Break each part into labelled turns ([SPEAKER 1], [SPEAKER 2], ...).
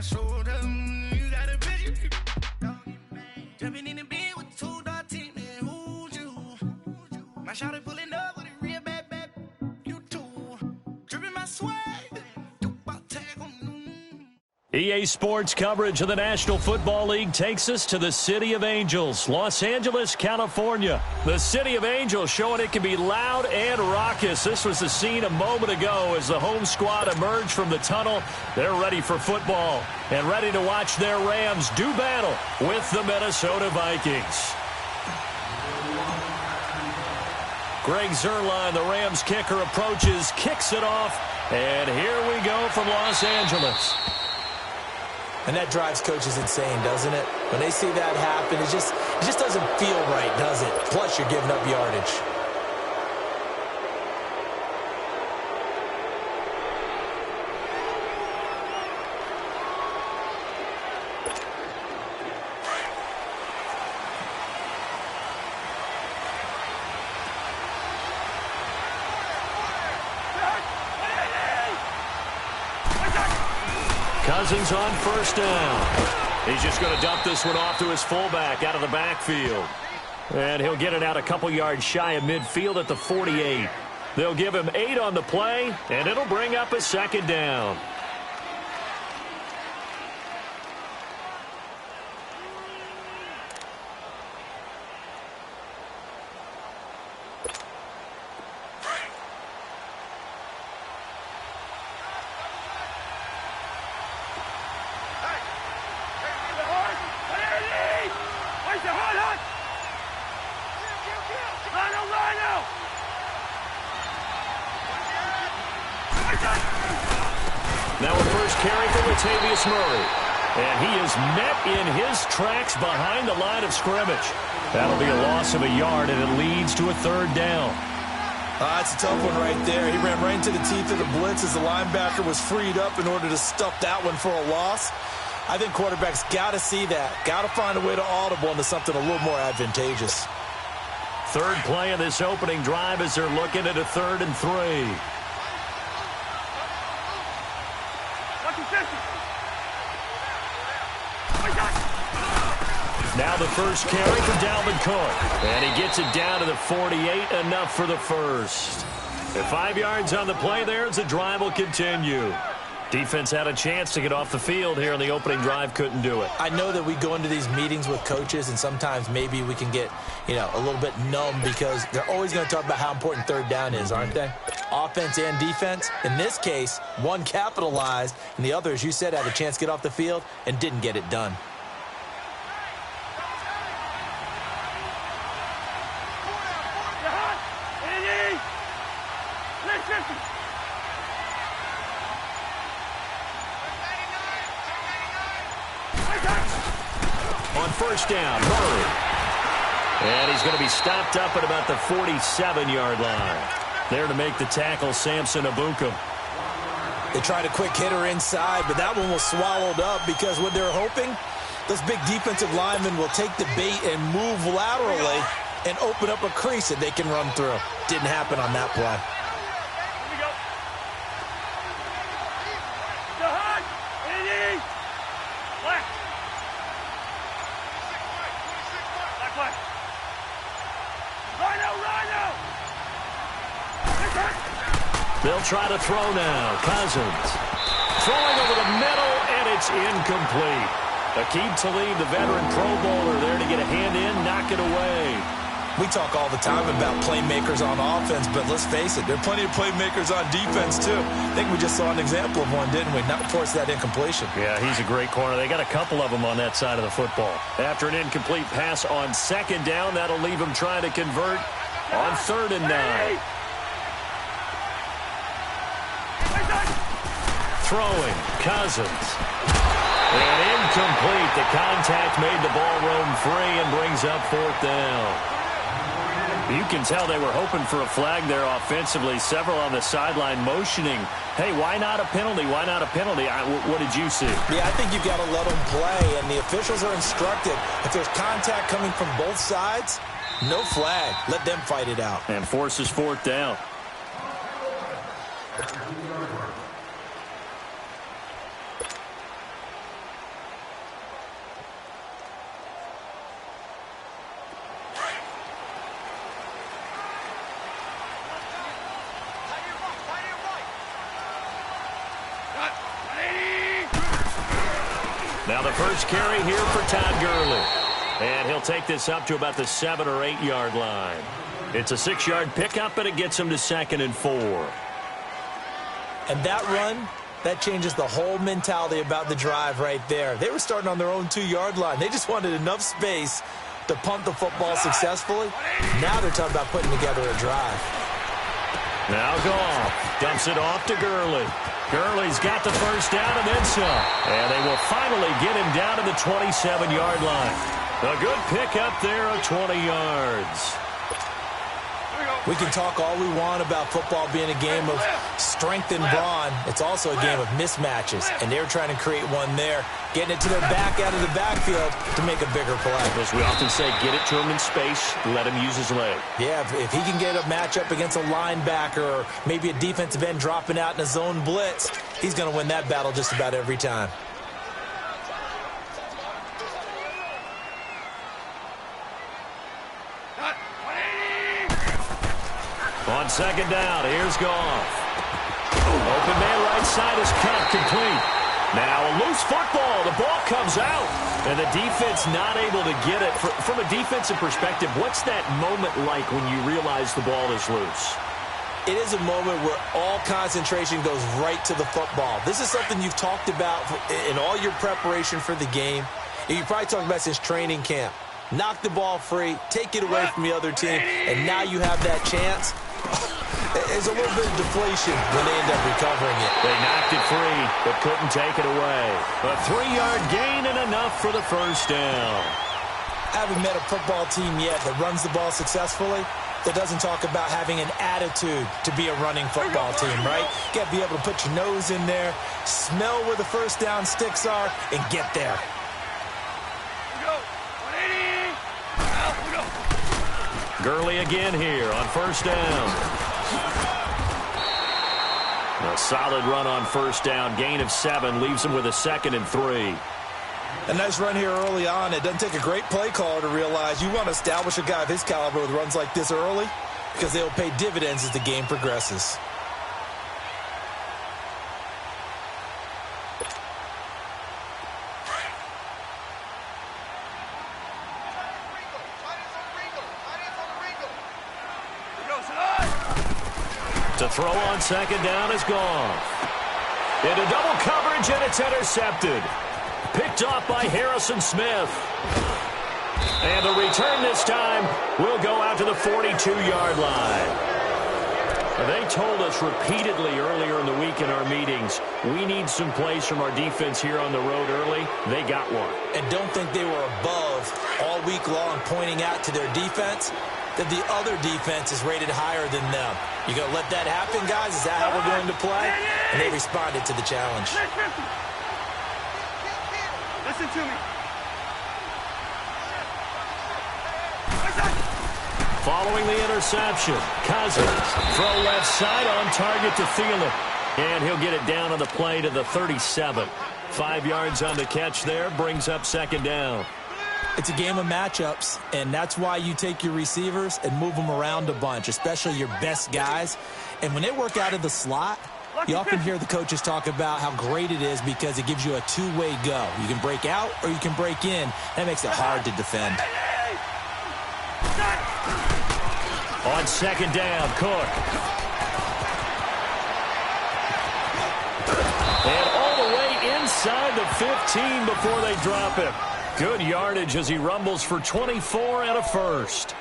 [SPEAKER 1] shoulder. You got a vision. Jumping in the bed with 2 dark teeth, man. Who's you? My shawty pulling up with a real bad, you too. Dripping my swag.
[SPEAKER 2] EA Sports coverage of the National Football League takes us to the City of Angels, Los Angeles, California. The City of Angels showing it can be loud and raucous. This was the scene a moment ago as the home squad emerged from the tunnel. They're ready for football and ready to watch their Rams do battle with the Minnesota Vikings. Greg Zuerlein, the Rams kicker, approaches, kicks it off, and here we go from Los Angeles.
[SPEAKER 3] And that drives coaches insane, doesn't it? When they see that happen, it just doesn't feel right, does it? Plus, you're giving up yardage.
[SPEAKER 2] Cousins on first down. He's just going to dump this one off to his fullback out of the backfield. And he'll get it out a couple yards shy of midfield at the 48. They'll give him 8 on the play, and it'll bring up a second down. Now a first carry for Latavius Murray. And he is met in his tracks behind the line of scrimmage. That'll be a loss of a yard, and it leads to a third down.
[SPEAKER 3] That's a tough one right there. He ran right into the teeth of the blitz as the linebacker was freed up in order to stuff that one for a loss. I think quarterbacks got to see that. Got to find a way to audible into something a little more advantageous.
[SPEAKER 2] Third play of this opening drive as they're looking at a 3rd and 3. Now the first carry for Dalvin Cook. And he gets it down to the 48, enough for the first. At 5 yards on the play there as the drive will continue. Defense had a chance to get off the field here in the opening drive, couldn't do it.
[SPEAKER 3] I know that we go into these meetings with coaches, and sometimes maybe we can get, a little bit numb because they're always going to talk about how important third down is, aren't they? Offense and defense. In this case, one capitalized, and the other, as you said, had a chance to get off the field and didn't get it done.
[SPEAKER 2] On first down, Murray. And he's going to be stopped up at about the 47-yard line. There to make the tackle, Samson Ebukam.
[SPEAKER 3] They tried a quick hitter inside, but that one was swallowed up because what they're hoping, those big defensive linemen will take the bait and move laterally and open up a crease that they can run through. Didn't happen on that play.
[SPEAKER 2] They'll try to throw now. Cousins throwing over the middle, and it's incomplete. Aqib Talib, the veteran Pro Bowler, there to get a hand in, knock it away.
[SPEAKER 3] We talk all the time about playmakers on offense, but let's face it, there are plenty of playmakers on defense, too. I think we just saw an example of one, didn't we? Not force that incompletion.
[SPEAKER 2] Yeah, he's a great corner. They got a couple of them on that side of the football. After an incomplete pass on second down, that'll leave him trying to convert on 3rd and 9. Throwing, Cousins. And incomplete. The contact made the ball roam free and brings up 4th down. You can tell they were hoping for a flag there offensively. Several on the sideline motioning, hey, why not a penalty? Why not a penalty? What did you see?
[SPEAKER 3] Yeah, I think you've got to let them play, and the officials are instructed. If there's contact coming from both sides, no flag. Let them fight it out.
[SPEAKER 2] And forces 4th down. Now the first carry here for Todd Gurley. And he'll take this up to about the 7 or 8 yard line. It's a 6-yard pickup, and it gets him to 2nd and 4.
[SPEAKER 3] And that run, that changes the whole mentality about the drive right there. They were starting on their own 2-yard line. They just wanted enough space to punt the football successfully. Now they're talking about putting together a drive.
[SPEAKER 2] Now Goff dumps it off to Gurley. Gurley's got the first down and then some. And they will finally get him down to the 27-yard line. A good pickup there of 20 yards.
[SPEAKER 3] We can talk all we want about football being a game of strength and brawn. It's also a game of mismatches, and they're trying to create one there, getting it to their back out of the backfield to make a bigger play.
[SPEAKER 2] As we often say, get it to him in space, let him use his leg.
[SPEAKER 3] Yeah, if he can get a matchup against a linebacker or maybe a defensive end dropping out in a zone blitz, he's going to win that battle just about every time.
[SPEAKER 2] On second down, here's Goff. Open man right side is cut, complete. Now a loose football. The ball comes out, and the defense not able to get it. From a defensive perspective, what's that moment like when you realize the ball is loose?
[SPEAKER 3] It is a moment where all concentration goes right to the football. This is something you've talked about in all your preparation for the game. You probably talked about since training camp. Knock the ball free, take it away from the other team, and now you have that chance. There's a little bit of deflation when they end up recovering it.
[SPEAKER 2] They knocked it free, but couldn't take it away. A 3-yard gain and enough for the first down.
[SPEAKER 3] I haven't met a football team yet that runs the ball successfully that doesn't talk about having an attitude to be a running football team, right? You got to be able to put your nose in there, smell where the first down sticks are, and get there.
[SPEAKER 2] Gurley again here on first down. A solid run on first down. Gain of 7 leaves him with a 2nd and 3.
[SPEAKER 3] A nice run here early on. It doesn't take a great play caller to realize you want to establish a guy of his caliber with runs like this early because they'll pay dividends as the game progresses.
[SPEAKER 2] To throw on second down is Goff. Into double coverage, and it's intercepted. Picked off by Harrison Smith. And the return this time will go out to the 42-yard line. They told us repeatedly earlier in the week in our meetings, we need some plays from our defense here on the road early. They got one. And don't think they were above all week long pointing out to their defense that the other defense is rated higher than them. You going to let that happen, guys? Is that how we're going to play? And they responded to the challenge.
[SPEAKER 1] Listen to me.
[SPEAKER 2] Following the interception, Cousins, throw left side on target to Thielen. And he'll get it down on the play to the 37. 5 yards on the catch there, brings up second down.
[SPEAKER 3] It's a game of matchups, and that's why you take your receivers and move them around a bunch, especially your best guys. And when they work out of the slot, you often hear the coaches talk about how great it is because it gives you a two-way go. You can break out or you can break in. That makes it hard to defend.
[SPEAKER 2] On second down, Cook. And all the way inside the 15 before they drop him. Good yardage as he rumbles for 24 and a first.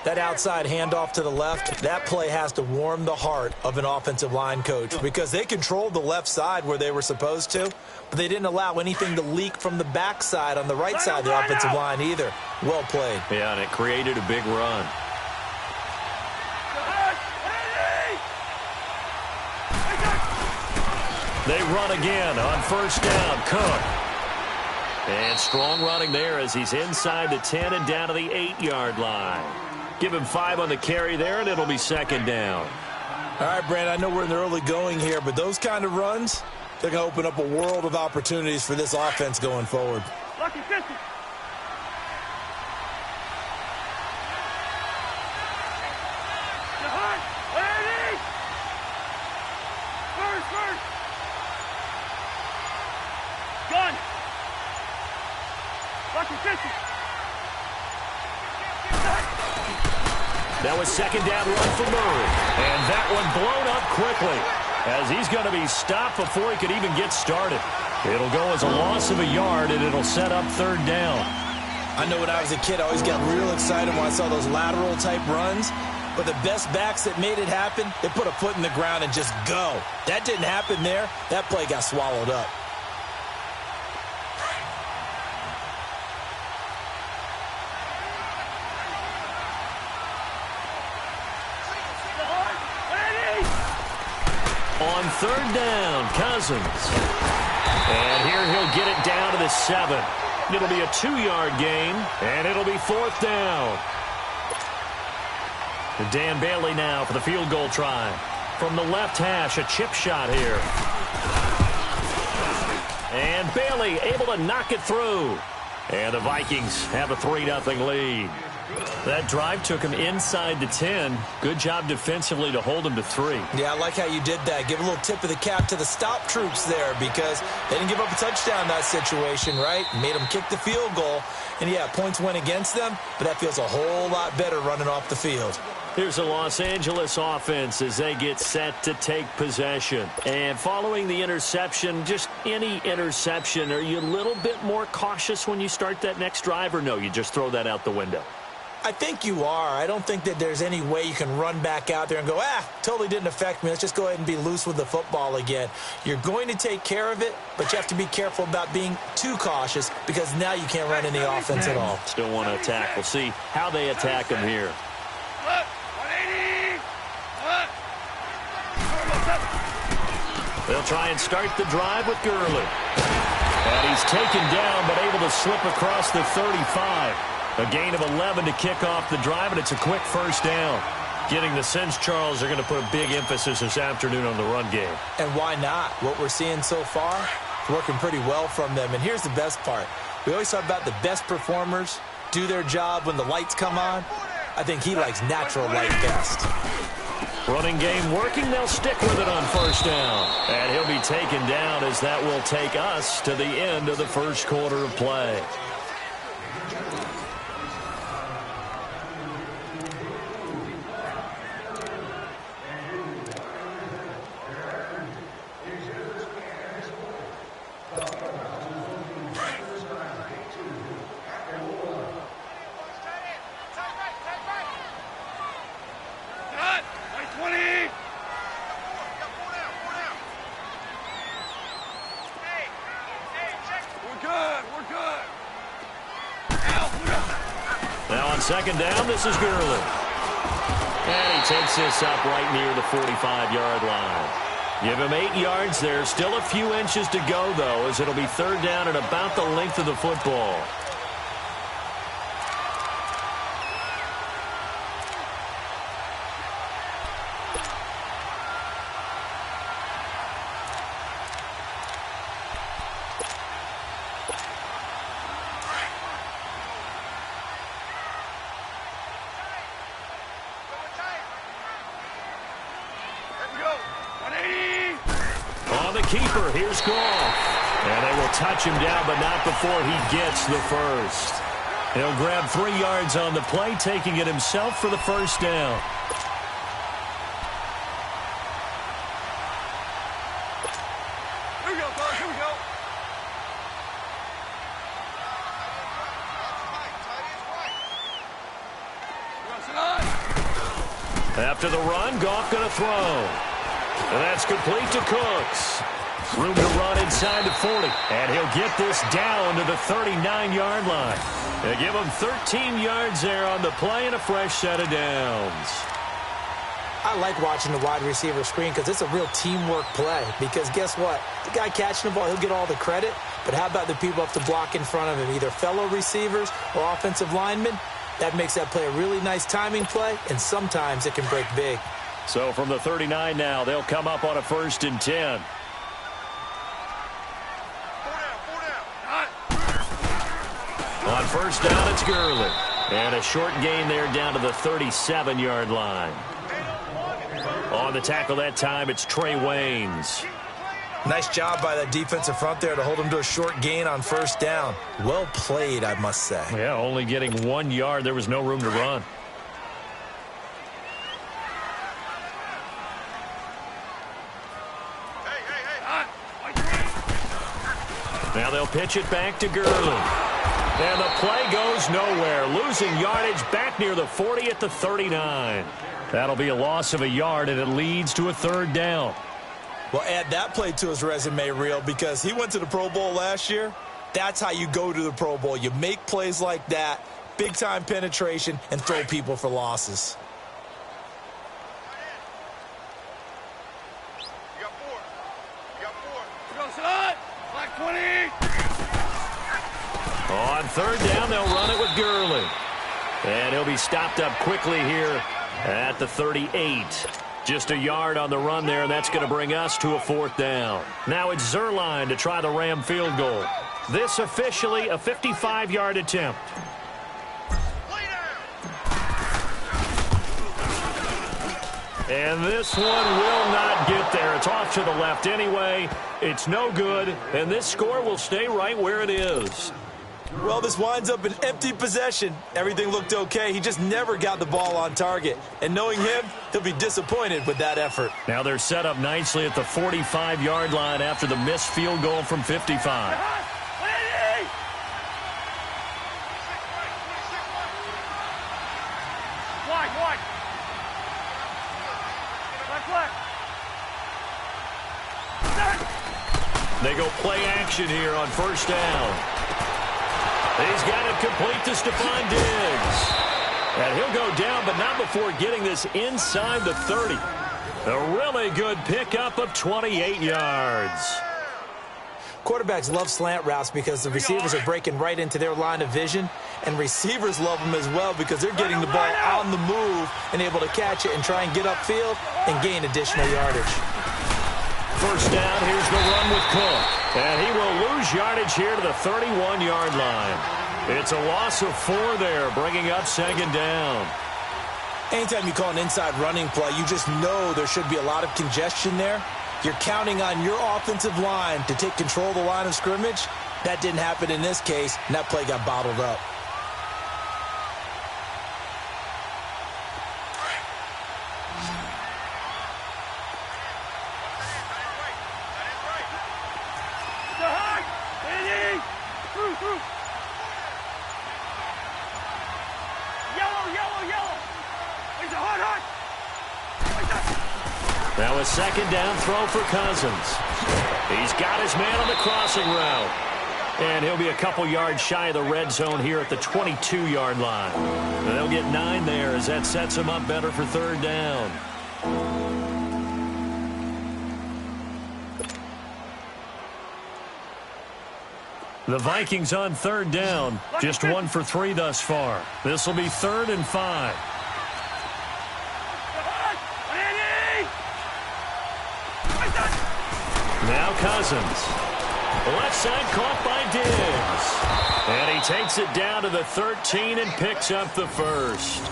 [SPEAKER 3] That outside handoff to the left, that play has to warm the heart of an offensive line coach because they controlled the left side where they were supposed to, but they didn't allow anything to leak from the backside on the right side of the offensive line either. Well played.
[SPEAKER 2] Yeah, and it created a big run. They run again on first down. Cook. And strong running there as he's inside the 10 and down to the 8-yard line. Give him 5 on the carry there, and it'll be second down.
[SPEAKER 3] All right, Brandon, I know we're in the early going here, but those kind of runs, they're going to open up a world of opportunities for this offense going forward.
[SPEAKER 1] Lucky 50.
[SPEAKER 2] That was second down run for Murray. And that one blown up quickly as he's going to be stopped before he could even get started. It'll go as a loss of a yard, and it'll set up third down.
[SPEAKER 3] I know when I was a kid, I always got real excited when I saw those lateral-type runs. But the best backs that made it happen, they put a foot in the ground and just go. That didn't happen there. That play got swallowed up.
[SPEAKER 2] On third down, Cousins. And here he'll get it down to the 7. It'll be a 2-yard gain, and it'll be fourth down. And Dan Bailey now for the field goal try. From the left hash, a chip shot here. And Bailey able to knock it through. And the Vikings have a 3-0 lead. That drive took him inside the 10. Good job defensively to hold him to 3.
[SPEAKER 3] Yeah, I like how you did that. Give a little tip of the cap to the stop troops there because they didn't give up a touchdown in that situation, right? Made them kick the field goal. And, yeah, points went against them, but that feels a whole lot better running off the field.
[SPEAKER 2] Here's a Los Angeles offense as they get set to take possession. And following the interception, just any interception, are you a little bit more cautious when you start that next drive, or no, you just throw that out the window?
[SPEAKER 3] I think you are. I don't think that there's any way you can run back out there and go, totally didn't affect me. Let's just go ahead and be loose with the football again. You're going to take care of it, but you have to be careful about being too cautious because now you can't run any offense at all.
[SPEAKER 2] Still want to attack. We'll see how they attack him here. They'll try and start the drive with Gurley. And he's taken down but able to slip across the 35. A gain of 11 to kick off the drive, and it's a quick first down. Getting the sense, Charles, are going to put a big emphasis this afternoon on the run game.
[SPEAKER 3] And why not? What we're seeing so far, working pretty well from them. And here's the best part. We always talk about the best performers do their job when the lights come on. I think he likes natural light best.
[SPEAKER 2] Running game working. They'll stick with it on first down. And he'll be taken down as that will take us to the end of the first quarter of play. Second down, this is Gurley. And he takes this up right near the 45-yard line. Give him 8 yards there. Still a few inches to go, though, as it'll be third down at about the length of the football. Keeper, here's Goff. And they will touch him down, but not before he gets the first. He'll grab 3 yards on the play, taking it himself for the first down.
[SPEAKER 1] Here we go, fellas, here we go.
[SPEAKER 2] After the run, Goff going to throw. And that's complete to Cooks. Room to run inside the 40. And he'll get this down to the 39-yard line. They give him 13 yards there on the play and a fresh set of downs.
[SPEAKER 3] I like watching the wide receiver screen because it's a real teamwork play. Because guess what? The guy catching the ball, he'll get all the credit. But how about the people up to block in front of him, either fellow receivers or offensive linemen? That makes that play a really nice timing play, and sometimes it can break big.
[SPEAKER 2] So from the 39 now, they'll come up on a 1st and 10. On first down, it's Gurley. And a short gain there down to the 37-yard line. On the tackle that time, it's Trey Waynes.
[SPEAKER 3] Nice job by that defensive front there to hold him to a short gain on first down. Well played, I must say.
[SPEAKER 2] Yeah, only getting 1 yard. There was no room to run. Now they'll pitch it back to Gurley. And the play goes nowhere. Losing yardage back near the 40 at the 39. That'll be a loss of a yard, and it leads to a third down.
[SPEAKER 3] Well, add that play to his resume, Real, because he went to the Pro Bowl last year. That's how you go to the Pro Bowl. You make plays like that, big-time penetration, and throw people for losses.
[SPEAKER 1] You got four. You got four. Go, son. Black 20.
[SPEAKER 2] On third down, they'll run it with Gurley. And he'll be stopped up quickly here at the 38. Just a yard on the run there, and that's going to bring us to a fourth down. Now it's Zerline to try the Ram field goal. This officially a 55-yard attempt. And this one will not get there. It's off to the left anyway. It's no good, and this score will stay right where it is.
[SPEAKER 3] Well, this winds up an empty possession. Everything looked okay. He just never got the ball on target. And knowing him, he'll be disappointed with that effort.
[SPEAKER 2] Now they're set up nicely at the 45-yard line after the missed field goal from 55. They go play action here on first down. He's got it complete to Stephon Diggs. And he'll go down, but not before getting this inside the 30. A really good pickup of 28 yards.
[SPEAKER 3] Quarterbacks love slant routes because the receivers are breaking right into their line of vision, and receivers love them as well because they're getting the ball on the move and able to catch it and try and get upfield and gain additional yardage.
[SPEAKER 2] First down, here's the run with Cook. And he will lose yardage here to the 31-yard line. It's a loss of 4 there, bringing up second down.
[SPEAKER 3] Anytime you call an inside running play, you just know there should be a lot of congestion there. You're counting on your offensive line to take control of the line of scrimmage. That didn't happen in this case, and that play got bottled up.
[SPEAKER 2] Now a second down throw for Cousins. He's got his man on the crossing route. And he'll be a couple yards shy of the red zone here at the 22-yard line. And they'll get 9 there as that sets him up better for third down. The Vikings on third down, just 1 for 3 thus far. This will be 3rd and 5. Now Cousins. Left side caught by Diggs. And he takes it down to the 13 and picks up the first.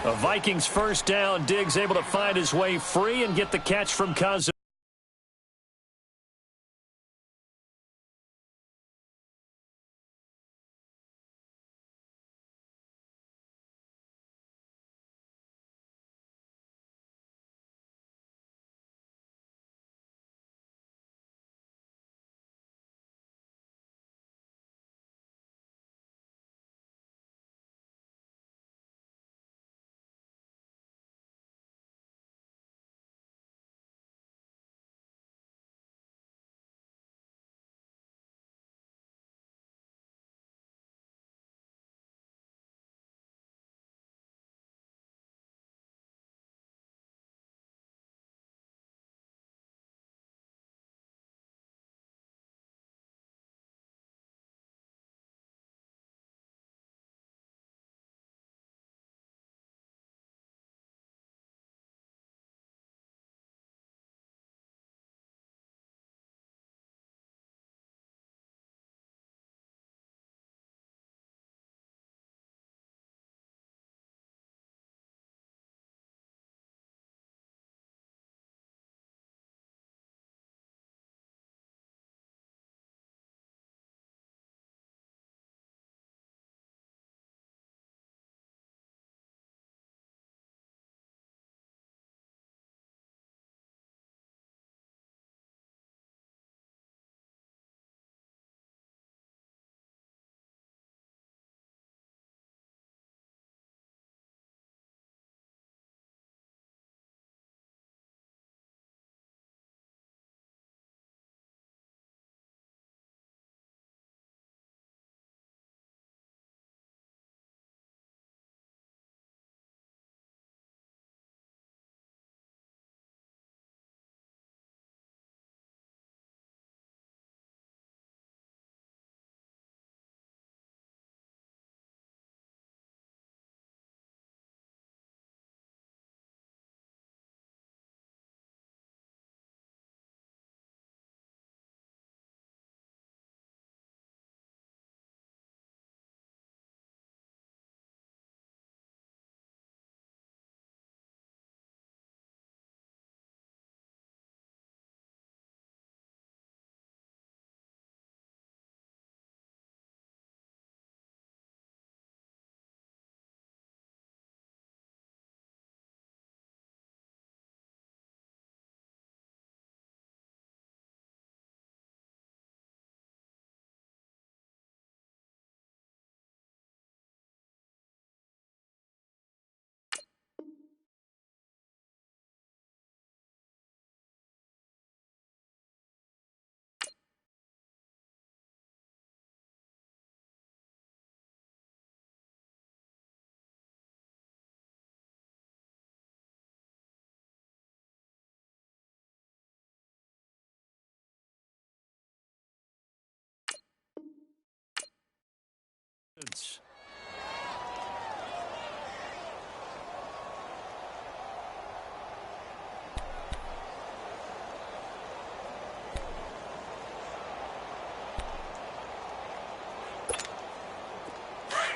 [SPEAKER 2] A Vikings first down. Diggs able to find his way free and get the catch from Cousins.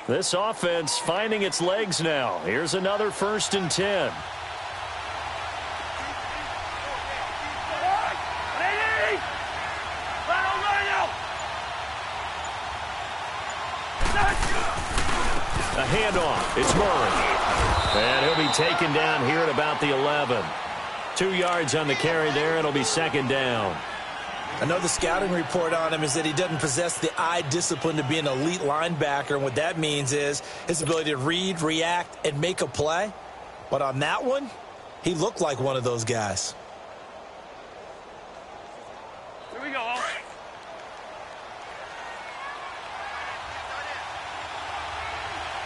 [SPEAKER 2] This offense finding its legs now. Here's another 1st and 10. A handoff. It's Murray. And he'll be taken down here at about the 11. 2 yards on the carry there. It'll be 2nd down.
[SPEAKER 3] I know the scouting report on him is that he doesn't possess the eye discipline to be an elite linebacker. And what that means is his ability to read, react, and make a play. But on that one, he looked like one of those guys.
[SPEAKER 4] Here we go.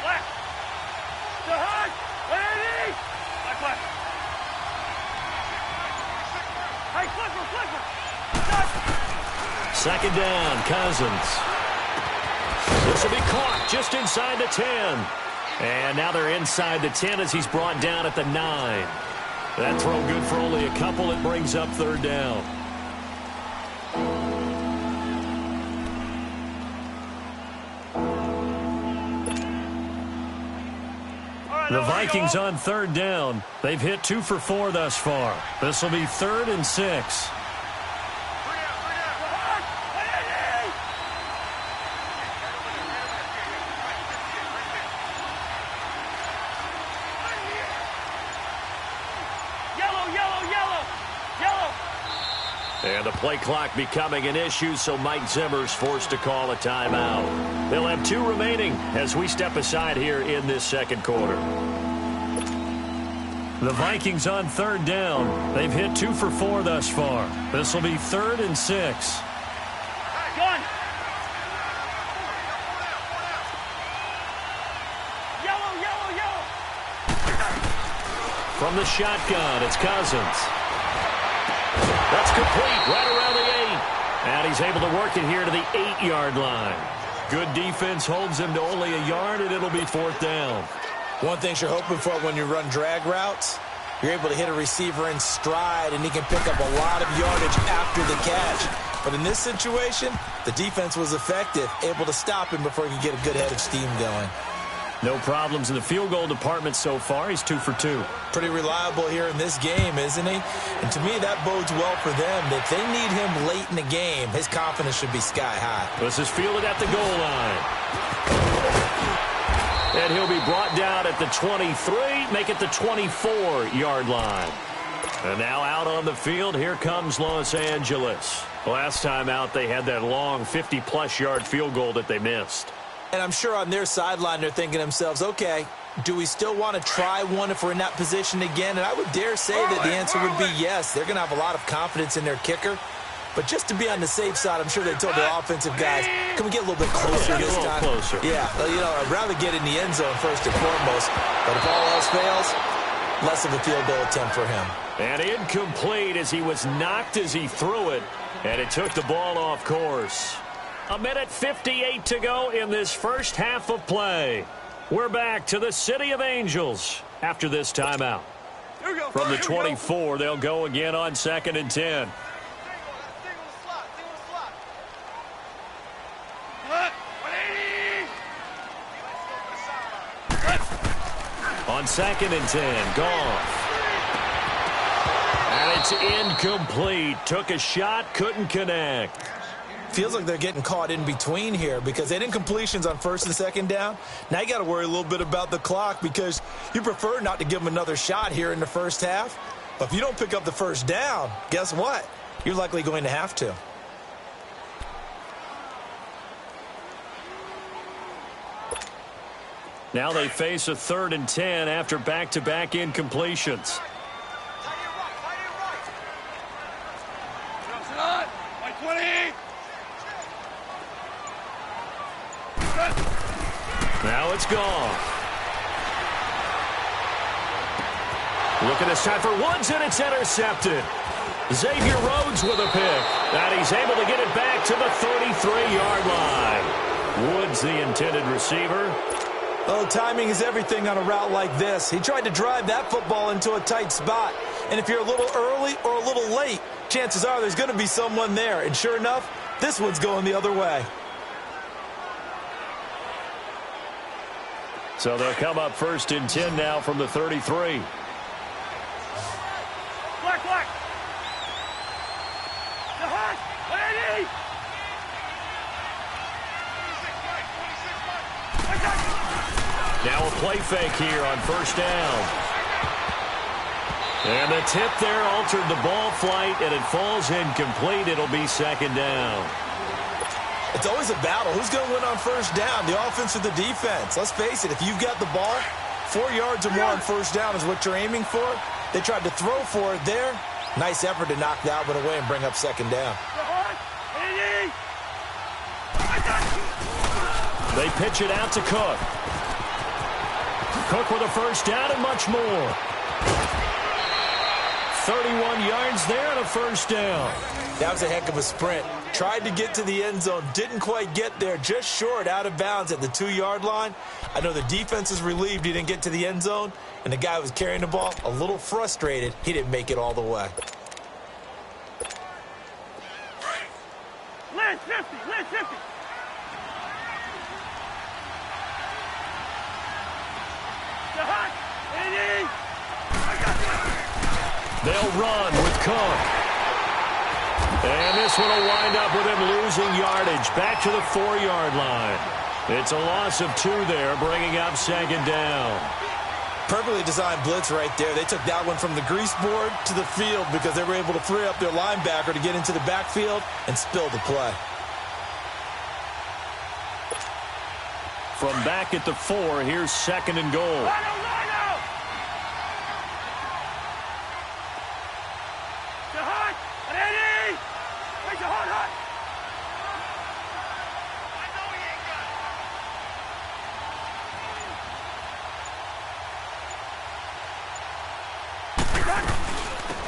[SPEAKER 4] Left. To high. Ready. Left, left. Hey, Clifford.
[SPEAKER 2] 2nd down, Cousins. This will be caught just inside the 10. And now they're inside the 10 as he's brought down at the 9. That throw good for only a couple. It brings up 3rd down. The Vikings on 3rd down. They've hit 2 for 4 thus far. This will be 3rd and 6. And the play clock becoming an issue, so Mike Zimmer's forced to call a timeout. They'll have 2 remaining as we step aside here in this 2nd quarter. The Vikings on 3rd down. They've hit 2 for 4 thus far. This will be 3rd and 6.
[SPEAKER 4] Gun. Yellow.
[SPEAKER 2] From the shotgun, it's Cousins. That's complete right around the 8. And he's able to work it here to the 8-yard line. Good defense holds him to only a yard, and it'll be 4th down.
[SPEAKER 3] One thing you're hoping for when you run drag routes, you're able to hit a receiver in stride, and he can pick up a lot of yardage after the catch. But in this situation, the defense was effective, able to stop him before he could get a good head of steam going.
[SPEAKER 2] No problems in the field goal department so far. He's 2 for 2.
[SPEAKER 3] Pretty reliable here in this game, isn't he? And to me, that bodes well for them. If they need him late in the game, his confidence should be sky high.
[SPEAKER 2] This is fielded at the goal line. And he'll be brought down at the 23, make it the 24-yard line. And now out on the field, here comes Los Angeles. Last time out, they had that long 50-plus yard field goal that they missed.
[SPEAKER 3] And I'm sure on their sideline they're thinking to themselves, okay, do we still want to try one if we're in that position again? And I would dare say that the answer would be yes. They're going to have a lot of confidence in their kicker. But just to be on the safe side, I'm sure they told the offensive guys, can we get a little bit closer this time?
[SPEAKER 2] Closer.
[SPEAKER 3] Yeah, you know, I'd rather get in the end zone first and foremost. But if all else fails, less of a field goal attempt for him.
[SPEAKER 2] And incomplete as he was knocked as he threw it. And it took the ball off course. 1:58 to go in this first half of play. We're back to the City of Angels after this timeout. From the 24, they'll go again on 2nd and 10. On 2nd and 10, Goff. And it's incomplete. Took a shot, couldn't connect.
[SPEAKER 3] Feels like they're getting caught in between here because they did incompletions on 1st and 2nd down. Now you got to worry a little bit about the clock because you prefer not to give them another shot here in the first half. But if you don't pick up the 1st down, guess what? You're likely going to have to.
[SPEAKER 2] Now they face a 3rd and 10 after back-to-back incompletions. Now it's gone. Looking this time for Woods, and it's intercepted. Xavier Rhodes with a pick. And he's able to get it back to the 33-yard line. Woods, the intended receiver.
[SPEAKER 3] Oh, timing is everything on a route like this. He tried to drive that football into a tight spot. And if you're a little early or a little late, chances are there's going to be someone there. And sure enough, this one's going the other way.
[SPEAKER 2] So they'll come up 1st and 10 now from the 33.
[SPEAKER 4] Black, black. The hot. Lady.
[SPEAKER 2] Now a play fake here on 1st down. And the tip there altered the ball flight, and it falls incomplete. It'll be 2nd down.
[SPEAKER 3] It's always a battle. Who's going to win on 1st down, the offense or the defense? Let's face it, if you've got the ball, 4 yards or more on 1st down is what you're aiming for. They tried to throw for it there. Nice effort to knock that one away and bring up 2nd down.
[SPEAKER 2] They pitch it out to Cook. Cook with a 1st down and much more. 31 yards there and a 1st down.
[SPEAKER 3] That was a heck of a sprint. Tried to get to the end zone, didn't quite get there, just short, out of bounds at the 2-yard line. I know the defense is relieved he didn't get to the end zone, and the guy who was carrying the ball, a little frustrated, he didn't make it all the way.
[SPEAKER 4] Lance 50, Lance 50. The hot. Lady.
[SPEAKER 2] They'll run with Cook. And this one will wind up with him losing yardage back to the 4-yard line. It's a loss of 2 there, bringing up 2nd down.
[SPEAKER 3] Perfectly designed blitz right there. They took that one from the grease board to the field because they were able to free up their linebacker to get into the backfield and spill the play.
[SPEAKER 2] From back at the 4, here's 2nd and goal.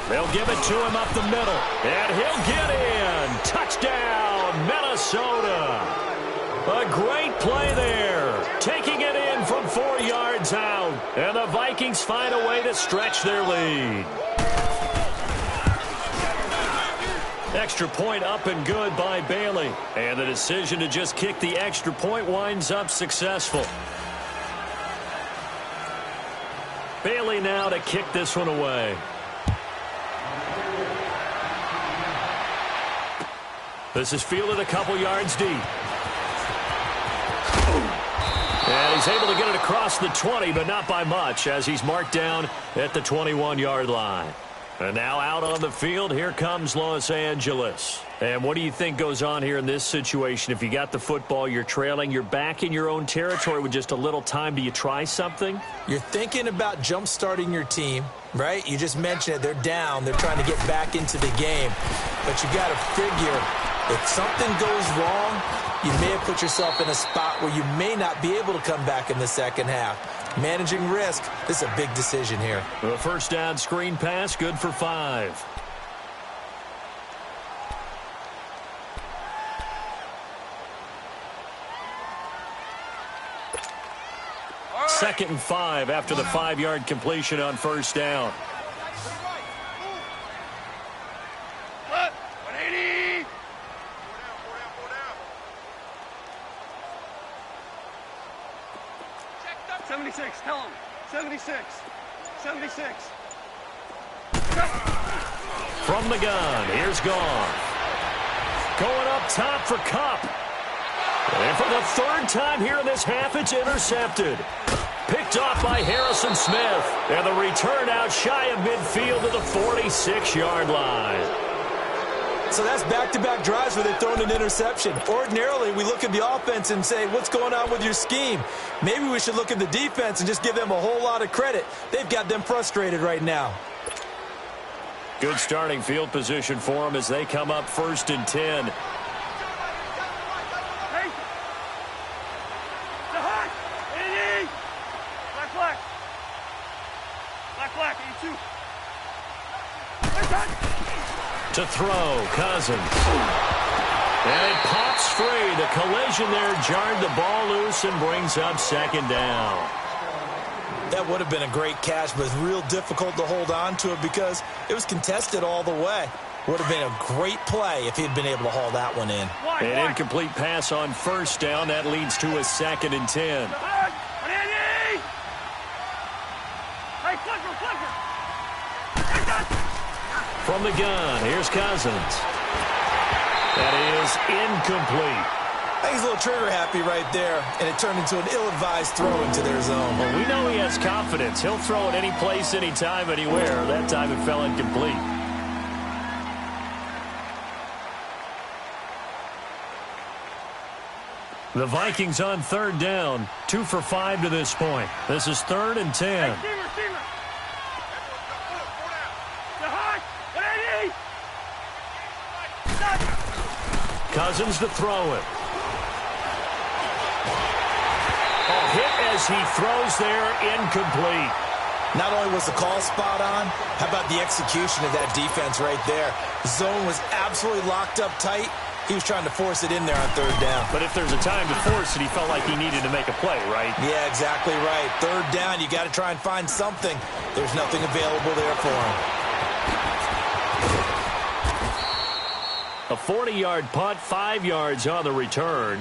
[SPEAKER 2] They'll give it to him up the middle, and he'll get in. Touchdown, Minnesota. A great play there, taking it in from 4 yards out, and the Vikings find a way to stretch their lead. Extra point up and good by Bailey, and the decision to just kick the extra point winds up successful. Bailey now to kick this one away. This is fielded a couple yards deep. And he's able to get it across the 20, but not by much, as he's marked down at the 21-yard line. And now out on the field, here comes Los Angeles. And what do you think goes on here in this situation? If you got the football, you're trailing, you're back in your own territory with just a little time. Do you try something?
[SPEAKER 3] You're thinking about jump-starting your team, right? You just mentioned it. They're down. They're trying to get back into the game. But you got to figure, if something goes wrong, you may have put yourself in a spot where you may not be able to come back in the second half. Managing risk, this is a big decision here.
[SPEAKER 2] The 1st down screen pass, good for 5. Right. 2nd and 5 after the 5-yard completion on 1st down.
[SPEAKER 4] What? 180. 76, tell him. 76. 76.
[SPEAKER 2] From the gun, here's Goff. Going up top for Kupp. And for the 3rd time here in this half, it's intercepted. Picked off by Harrison Smith. And the return out shy of midfield to the 46-yard line.
[SPEAKER 3] So that's back-to-back drives where they've thrown an interception. Ordinarily, we look at the offense and say, what's going on with your scheme? Maybe we should look at the defense and just give them a whole lot of credit. They've got them frustrated right now.
[SPEAKER 2] Good starting field position for them as they come up 1st and 10.
[SPEAKER 4] Black, 82.
[SPEAKER 2] To throw, Cousins. And it pops free. The collision there jarred the ball loose and brings up 2nd down.
[SPEAKER 3] That would have been a great catch, but it's real difficult to hold on to it because it was contested all the way. Would have been a great play if he'd been able to haul that one in.
[SPEAKER 2] An incomplete pass on 1st down. That leads to a 2nd and 10. from the gun. Here's Cousins. That is incomplete.
[SPEAKER 3] I think he's a little trigger happy right there, and it turned into an ill-advised throw into their zone.
[SPEAKER 2] Well, we know he has confidence. He'll throw it any place, anytime, anywhere. That time it fell incomplete. The Vikings on third down, 2 for 5 to this point. This is 3rd and 10. Cousins to throw it. Hit as he throws there, incomplete.
[SPEAKER 3] Not only was the call spot on, how about the execution of that defense right there? Zone was absolutely locked up tight. He was trying to force it in there on third down.
[SPEAKER 2] But if there's a time to force it, he felt like he needed to make a play, right?
[SPEAKER 3] Yeah, exactly right. Third down, you got to try and find something. There's nothing available there for him.
[SPEAKER 2] A 40-yard punt, 5 yards on the return.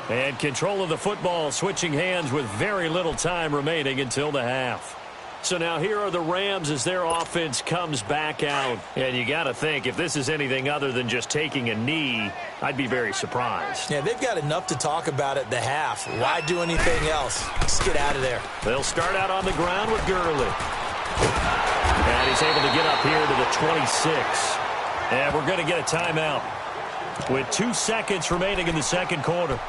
[SPEAKER 2] And control of the football switching hands with very little time remaining until the half. So now here are the Rams as their offense comes back out. And you got to think, if this is anything other than just taking a knee, I'd be very surprised.
[SPEAKER 3] Yeah, they've got enough to talk about at the half. Why do anything else? Just get out of there.
[SPEAKER 2] They'll start out on the ground with Gurley. And he's able to get up here to the 26. And we're going to get a timeout with 2 seconds remaining in the second quarter.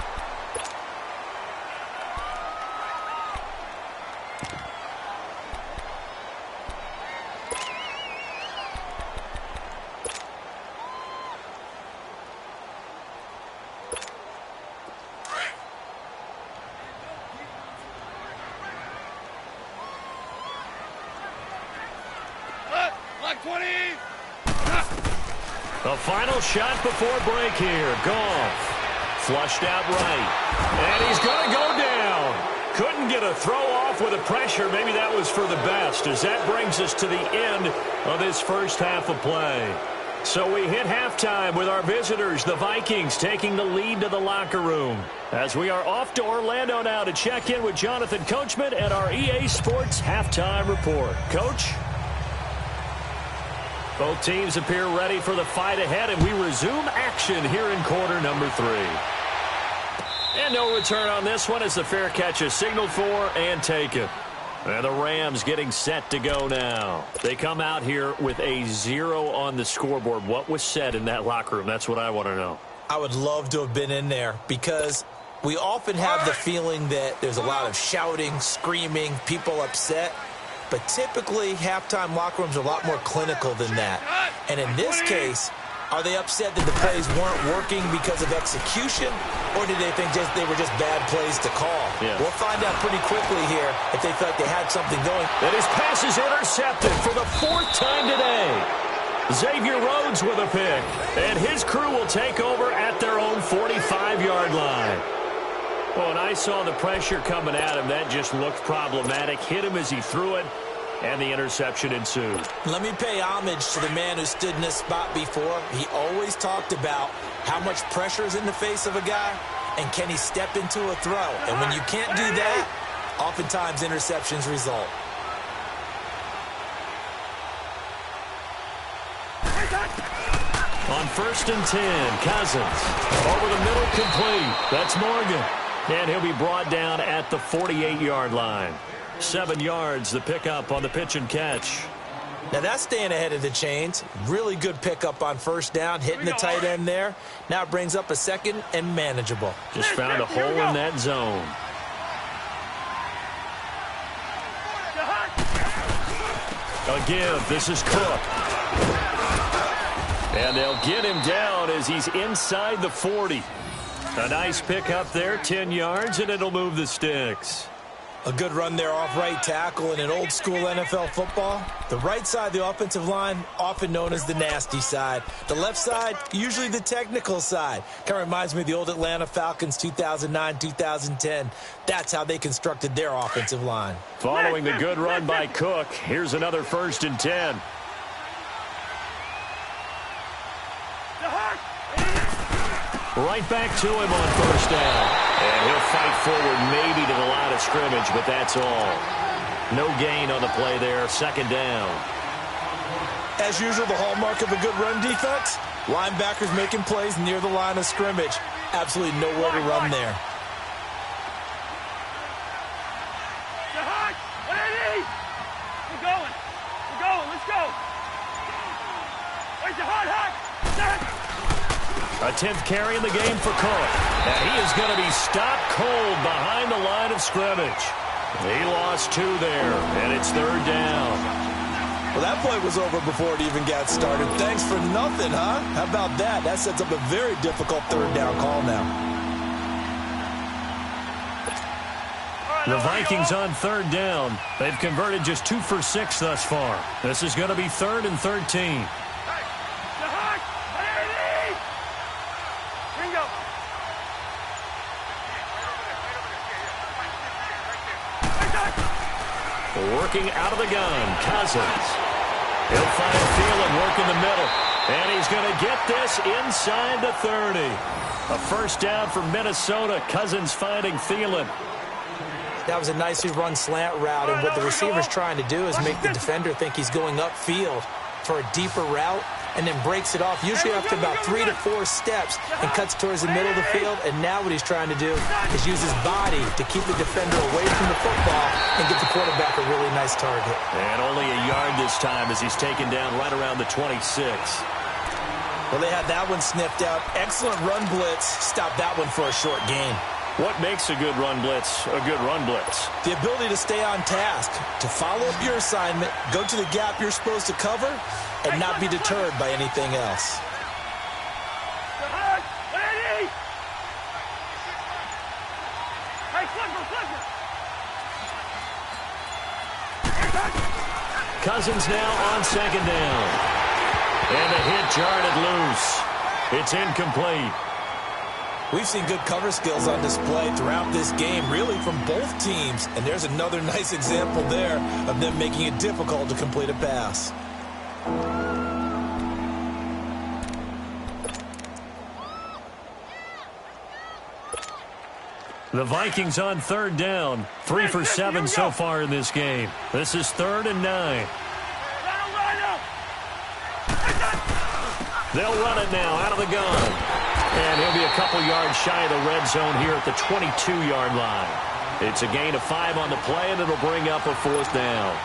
[SPEAKER 2] The final shot before break here. Goff flushed out right. And he's going to go down. Couldn't get a throw off with the pressure. Maybe that was for the best, as that brings us to the end of this first half of play. So we hit halftime with our visitors, the Vikings, taking the lead to the locker room. As we are off to Orlando now to check in with Jonathan Coachman and our EA Sports Halftime Report. Coach? Both teams appear ready for the fight ahead, and we resume action here in quarter number 3. And no return on this one as the fair catch is signaled for and taken. And the Rams getting set to go now. They come out here with a 0 on the scoreboard. What was said in that locker room? That's what I want to know.
[SPEAKER 3] I would love to have been in there because we often have the feeling that there's a lot of shouting, screaming, people upset. But typically, halftime locker rooms are a lot more clinical than that. And in this case, are they upset that the plays weren't working because of execution? Or did they think they were just bad plays to call?
[SPEAKER 2] Yeah.
[SPEAKER 3] We'll find out pretty quickly here if they felt like they had something going.
[SPEAKER 2] And his pass is intercepted for the 4th time today. Xavier Rhodes with a pick. And his crew will take over at their own 45-yard line. Well, when I saw the pressure coming at him, that just looked problematic. Hit him as he threw it, and the interception ensued.
[SPEAKER 3] Let me pay homage to the man who stood in this spot before. He always talked about how much pressure is in the face of a guy, and can he step into a throw. And when you can't do that, oftentimes interceptions result.
[SPEAKER 2] On 1st and 10, Cousins. Over the middle, complete. That's Morgan. And he'll be brought down at the 48-yard line. 7 yards, the pickup on the pitch and catch.
[SPEAKER 3] Now that's staying ahead of the chains. Really good pickup on 1st down, hitting the tight end there. Now it brings up a 2nd and manageable.
[SPEAKER 2] Just found a hole in that zone. A give. This is Cook. And they'll get him down as he's inside the 40. A nice pickup there, 10 yards, and it'll move the sticks.
[SPEAKER 3] A good run there off right tackle in an old-school NFL football. The right side of the offensive line, often known as the nasty side. The left side, usually the technical side. Kind of reminds me of the old Atlanta Falcons 2009-2010. That's how they constructed their offensive line.
[SPEAKER 2] Following the good run by Cook, here's another 1st and 10. Right back to him on 1st down. And he'll fight forward maybe to the line of scrimmage, but that's all. No gain on the play there, 2nd down.
[SPEAKER 3] As usual, the hallmark of a good run defense, linebackers making plays near the line of scrimmage. Absolutely nowhere to run there.
[SPEAKER 4] We're going. Let's go. Where's the hot?
[SPEAKER 2] A 10th carry in the game for Cook. And he is going to be stopped cold behind the line of scrimmage. He lost 2 there, and it's 3rd down.
[SPEAKER 3] Well, that play was over before it even got started. Thanks for nothing, huh? How about that? That sets up a very difficult 3rd down call now.
[SPEAKER 2] The Vikings on 3rd down. They've converted just 2 for 6 thus far. This is going to be 3rd and 13. Working out of the gun, Cousins. He'll find Thielen work in the middle. And he's going to get this inside the 30. A first down for Minnesota. Cousins finding Thielen.
[SPEAKER 3] That was a nicely run slant route, and what the receiver's trying to do is make the defender think he's going upfield for a deeper route, and then breaks it off, usually after about 3 to 4 steps, and cuts towards the middle of the field. And now what he's trying to do is use his body to keep the defender away from the football and get the quarterback a really nice target.
[SPEAKER 2] And only a yard this time as he's taken down right around the 26.
[SPEAKER 3] Well, they had that one sniffed out. Excellent run blitz. Stopped that one for a short gain.
[SPEAKER 2] What makes a good run blitz a good run blitz?
[SPEAKER 3] The ability to stay on task, to follow up your assignment, go to the gap you're supposed to cover, and not be deterred by anything else.
[SPEAKER 2] Cousins now on 2nd down. And the hit jarred it loose. It's incomplete.
[SPEAKER 3] We've seen good cover skills on display throughout this game, really from both teams. And there's another nice example there of them making it difficult to complete a pass.
[SPEAKER 2] The Vikings on 3rd down. 3 for 7 so far in this game. This is 3rd and 9. They'll run it now out of the gun. And he'll be a couple yards shy of the red zone here at the 22-yard line. It's a gain of 5 on the play, and it'll bring up a 4th down.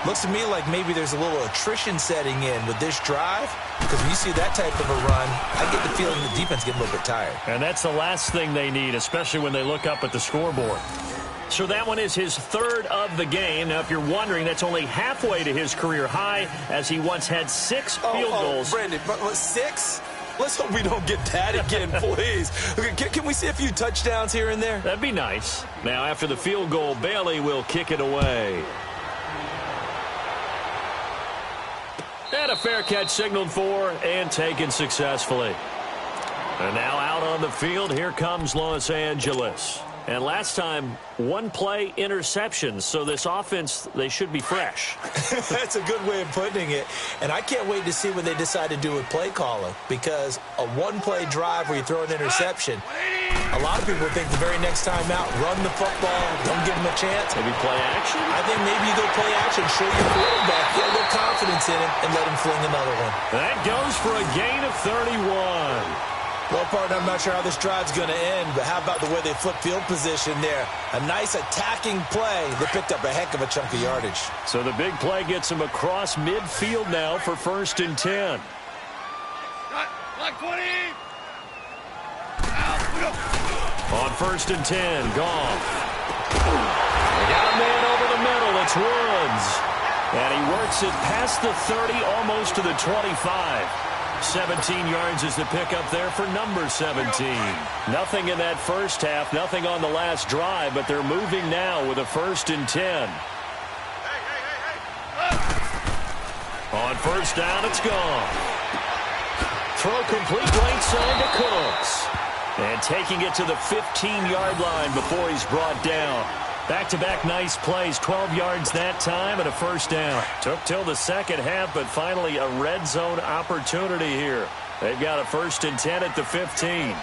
[SPEAKER 3] Looks to me like maybe there's a little attrition setting in with this drive, because when you see that type of a run, I get the feeling the defense getting a little bit tired.
[SPEAKER 2] And that's the last thing they need, especially when they look up at the scoreboard. So that one is his 3rd of the game. Now, if you're wondering, that's only halfway to his career high, as he once had 6 field goals.
[SPEAKER 3] Brandon, but 6? Let's hope we don't get that again, please. Can we see a few touchdowns here and there?
[SPEAKER 2] That'd be nice. Now, after the field goal, Bailey will kick it away. And a fair catch signaled for and taken successfully. And now out on the field, here comes Los Angeles. And last time, 1-play interceptions, so this offense, they should be fresh.
[SPEAKER 3] That's a good way of putting it. And I can't wait to see what they decide to do with play calling, because a 1-play drive where you throw an interception, a lot of people think the very next time out, run the football, don't give them a chance.
[SPEAKER 2] Maybe play action?
[SPEAKER 3] I think maybe you go play action, show your quarterback, get a little confidence in him, and let him fling another one.
[SPEAKER 2] That goes for a gain of 31.
[SPEAKER 3] Well, partner, I'm not sure how this drive's going to end, but how about the way they flip field position there? A nice attacking play. They picked up a heck of a chunk of yardage.
[SPEAKER 2] So the big play gets him across midfield now for 1st and 10.
[SPEAKER 4] Like 20.
[SPEAKER 2] On 1st and 10, Goff. They got a man over the middle. It's Woods. And he works it past the 30, almost to the 25. 17 yards is the pickup there for number 17. Nothing in that first half, nothing on the last drive, but they're moving now with a 1st and 10. On 1st down, it's gone. Throw complete right side to Cooks. And taking it to the 15-yard line before he's brought down. Back-to-back nice plays, 12 yards that time and a 1st down. Took till the second half, but finally a red zone opportunity here. They've got a 1st and 10 at the 15.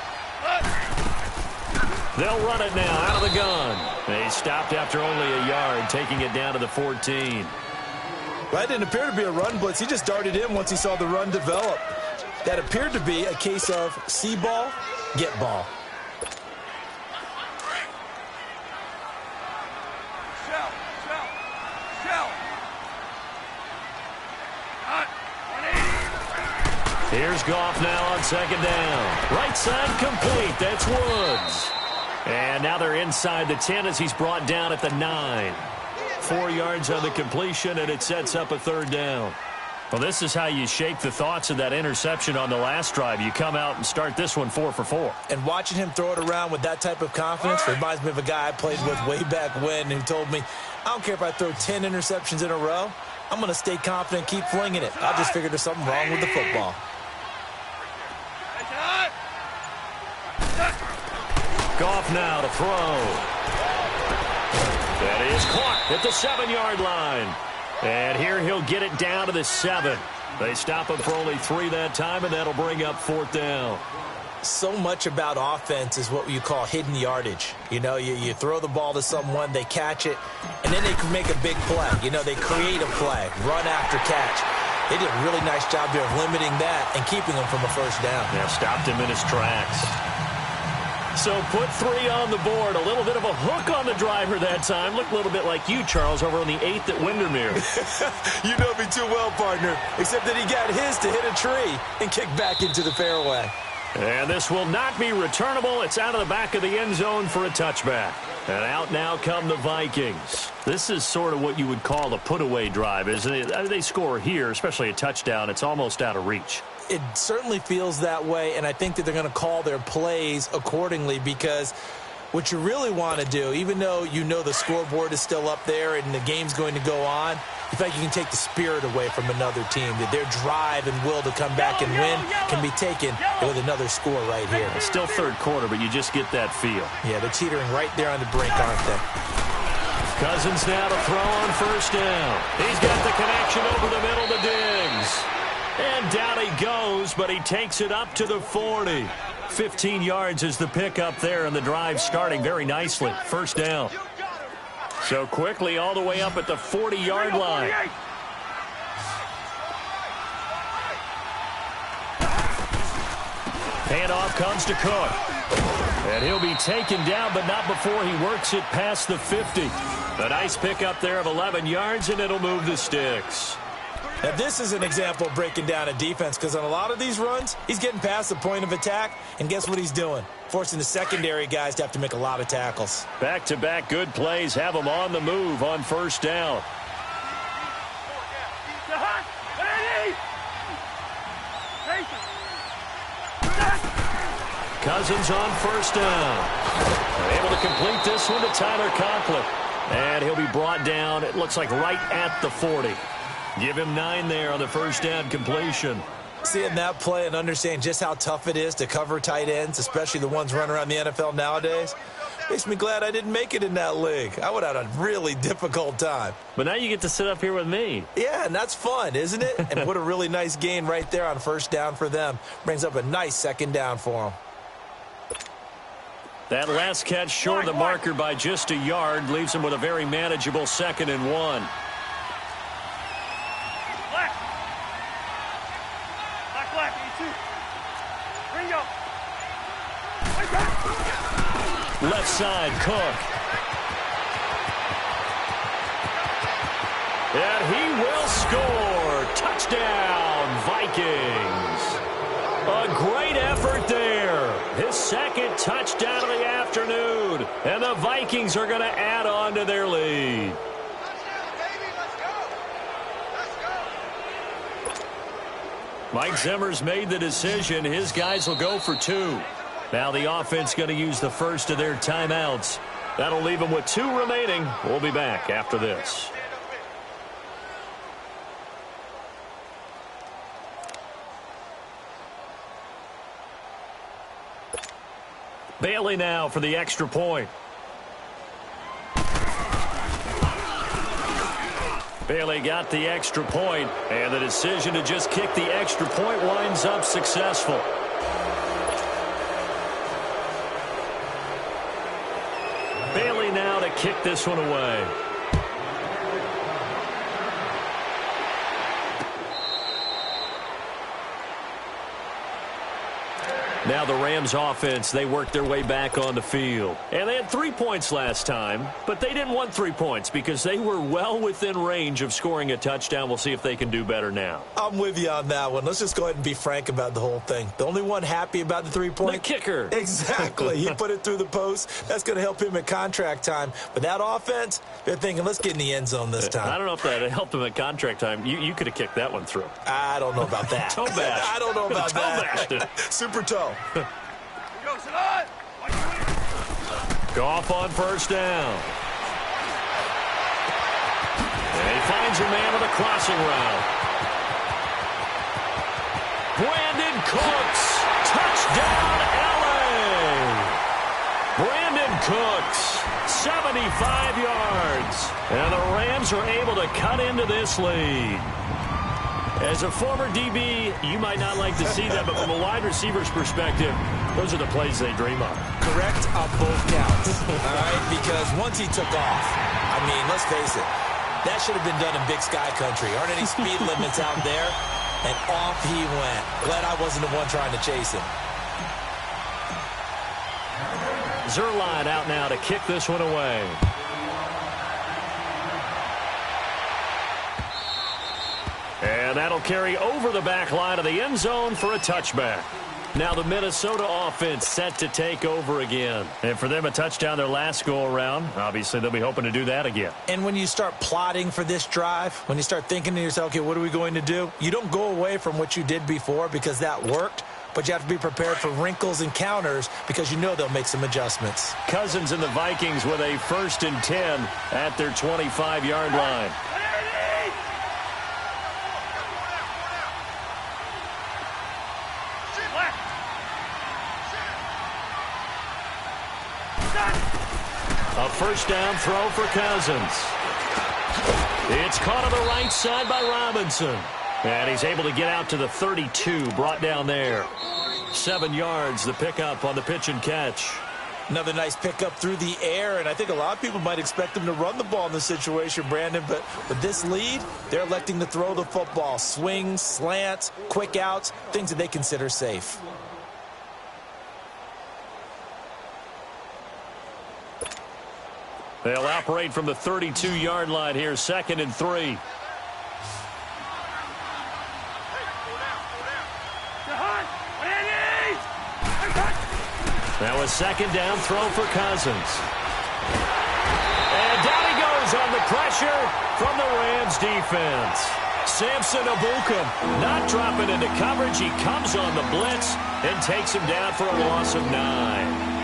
[SPEAKER 2] They'll run it now out of the gun. They stopped after only a yard, taking it down to the 14.
[SPEAKER 3] Well, that didn't appear to be a run blitz. He just darted in once he saw the run develop. That appeared to be a case of see ball, get ball.
[SPEAKER 2] Here's Goff now on second down. Right side complete. That's Woods. And now they're inside the 10 as he's brought down at the 9. 4 yards on the completion, and it sets up a third down. Well, this is how you shake the thoughts of that interception on the last drive. You come out and start this one 4 for 4.
[SPEAKER 3] And watching him throw it around with that type of confidence reminds me of a guy I played with way back when who told me, I don't care if I throw 10 interceptions in a row. I'm going to stay confident, keep flinging it. I just figured there's something wrong with the football.
[SPEAKER 2] Goff now to throw. That is caught at the 7-yard line. And here he'll get it down to the 7. They stop him for only 3 that time, and that'll bring up 4th down.
[SPEAKER 3] So much about offense is what you call hidden yardage. You know, you throw the ball to someone, they catch it, and then they can make a big play. You know, they create a play, run after catch. They did a really nice job there of limiting that and keeping him from a first down.
[SPEAKER 2] Yeah, stopped him in his tracks. So put 3 on the board. A little bit of a hook on the driver that time. Looked a little bit like you, Charles, over on the 8th at Windermere.
[SPEAKER 3] You know me too well, partner, except that he got his to hit a tree and kick back into the fairway.
[SPEAKER 2] And this will not be returnable. It's out of the back of the end zone for a touchback. And out now come the Vikings. This is sort of what you would call a put-away drive, isn't it? I mean, they score here, especially a touchdown. It's almost out of reach.
[SPEAKER 3] It certainly feels that way, and I think that they're going to call their plays accordingly because what you really want to do, even though you know the scoreboard is still up there and the game's going to go on, you think you can take the spirit away from another team, that their drive and will to come back and win can be taken with another score right here.
[SPEAKER 2] It's still third quarter, but you just get that feel.
[SPEAKER 3] Yeah, they're teetering right there on the brink, aren't they?
[SPEAKER 2] Cousins now to throw on first down. He's got the connection over the middle to Diggs. And down he goes, but he takes it up to the 40. 15 yards is the pickup there, and the drive starting very nicely. First down. So quickly all the way up at the 40-yard line. Handoff comes to Cook. And he'll be taken down, but not before he works it past the 50. A nice pickup there of 11 yards, and it'll move the sticks.
[SPEAKER 3] Now, this is an example of breaking down a defense because on a lot of these runs, he's getting past the point of attack, and guess what he's doing? Forcing the secondary guys to have to make a lot of tackles.
[SPEAKER 2] Back-to-back good plays have them on the move on first down. Cousins on first down. Able to complete this one to Tyler Conklin. And he'll be brought down, it looks like right at the 40. Give him 9 there on the first down completion.
[SPEAKER 3] Seeing that play and understanding just how tough it is to cover tight ends, especially the ones running around the NFL nowadays, makes me glad I didn't make it in that league. I would have had a really difficult time.
[SPEAKER 2] But now you get to sit up here with me.
[SPEAKER 3] Yeah, and that's fun, isn't it? And what a really nice gain right there on first down for them. Brings up a nice second down for them.
[SPEAKER 2] That last catch short of the marker by just a yard leaves him with a very manageable 2nd and 1. Left side, Cook. And he will score. Touchdown, Vikings. A great effort there. His 2nd touchdown of the afternoon. And the Vikings are going to add on to their lead. Mike Zimmer's made the decision. His guys will go for 2. Now the offense going to use the first of their timeouts. That'll leave them with 2 remaining. We'll be back after this. Bailey now for the extra point. Bailey got the extra point, and the decision to just kick the extra point winds up successful. Bailey now to kick this one away. Now the Rams offense, they worked their way back on the field. And they had 3 points last time, but they didn't want 3 points because they were well within range of scoring a touchdown. We'll see if they can do better now.
[SPEAKER 3] I'm with you on that one. Let's just go ahead and be frank about the whole thing. The only one happy about the 3-point?
[SPEAKER 2] The kicker.
[SPEAKER 3] Exactly. He put it through the post. That's going to help him at contract time. But that offense, they're thinking, let's get in the end zone this time.
[SPEAKER 2] I don't know if that helped him at contract time. You could have kicked that one through.
[SPEAKER 3] I don't know about that.
[SPEAKER 2] Toe bash.
[SPEAKER 3] I don't know about that. Super toe.
[SPEAKER 2] Goff on first down. And he finds a man on the crossing route. Brandon Cooks. Touchdown, L.A. Brandon Cooks, 75 yards. And the Rams are able to cut into this lead. As a former DB, you might not like to see that, but from a wide receiver's perspective, those are the plays they dream of.
[SPEAKER 3] Correct on both counts, all right? Because once he took off, I mean, let's face it, that should have been done in Big Sky Country. Aren't any speed limits out there? And off he went. Glad I wasn't the one trying to chase him.
[SPEAKER 2] Zerline out now to kick this one away. And that'll carry over the back line of the end zone for a touchback. Now the Minnesota offense set to take over again. And for them, a touchdown their last go-around. Obviously, they'll be hoping to do that again.
[SPEAKER 3] And when you start plotting for this drive, when you start thinking to yourself, okay, what are we going to do? You don't go away from what you did before because that worked. But you have to be prepared for wrinkles and counters because you know they'll make some adjustments.
[SPEAKER 2] Cousins and the Vikings with a 1st and 10 at their 25-yard line. A first down throw for Cousins. It's caught on the right side by Robinson. And he's able to get out to the 32, brought down there. 7 yards, the pickup on the pitch and catch.
[SPEAKER 3] Another nice pickup through the air, and I think a lot of people might expect him to run the ball in this situation, Brandon, but with this lead, they're electing to throw the football. Swings, slants, quick outs, things that they consider safe.
[SPEAKER 2] They'll operate from the 32-yard line here, 2nd and 3. Now a second down throw for Cousins. And down he goes on the pressure from the Rams defense. Samson Abukum not dropping into coverage. He comes on the blitz and takes him down for a loss of 9.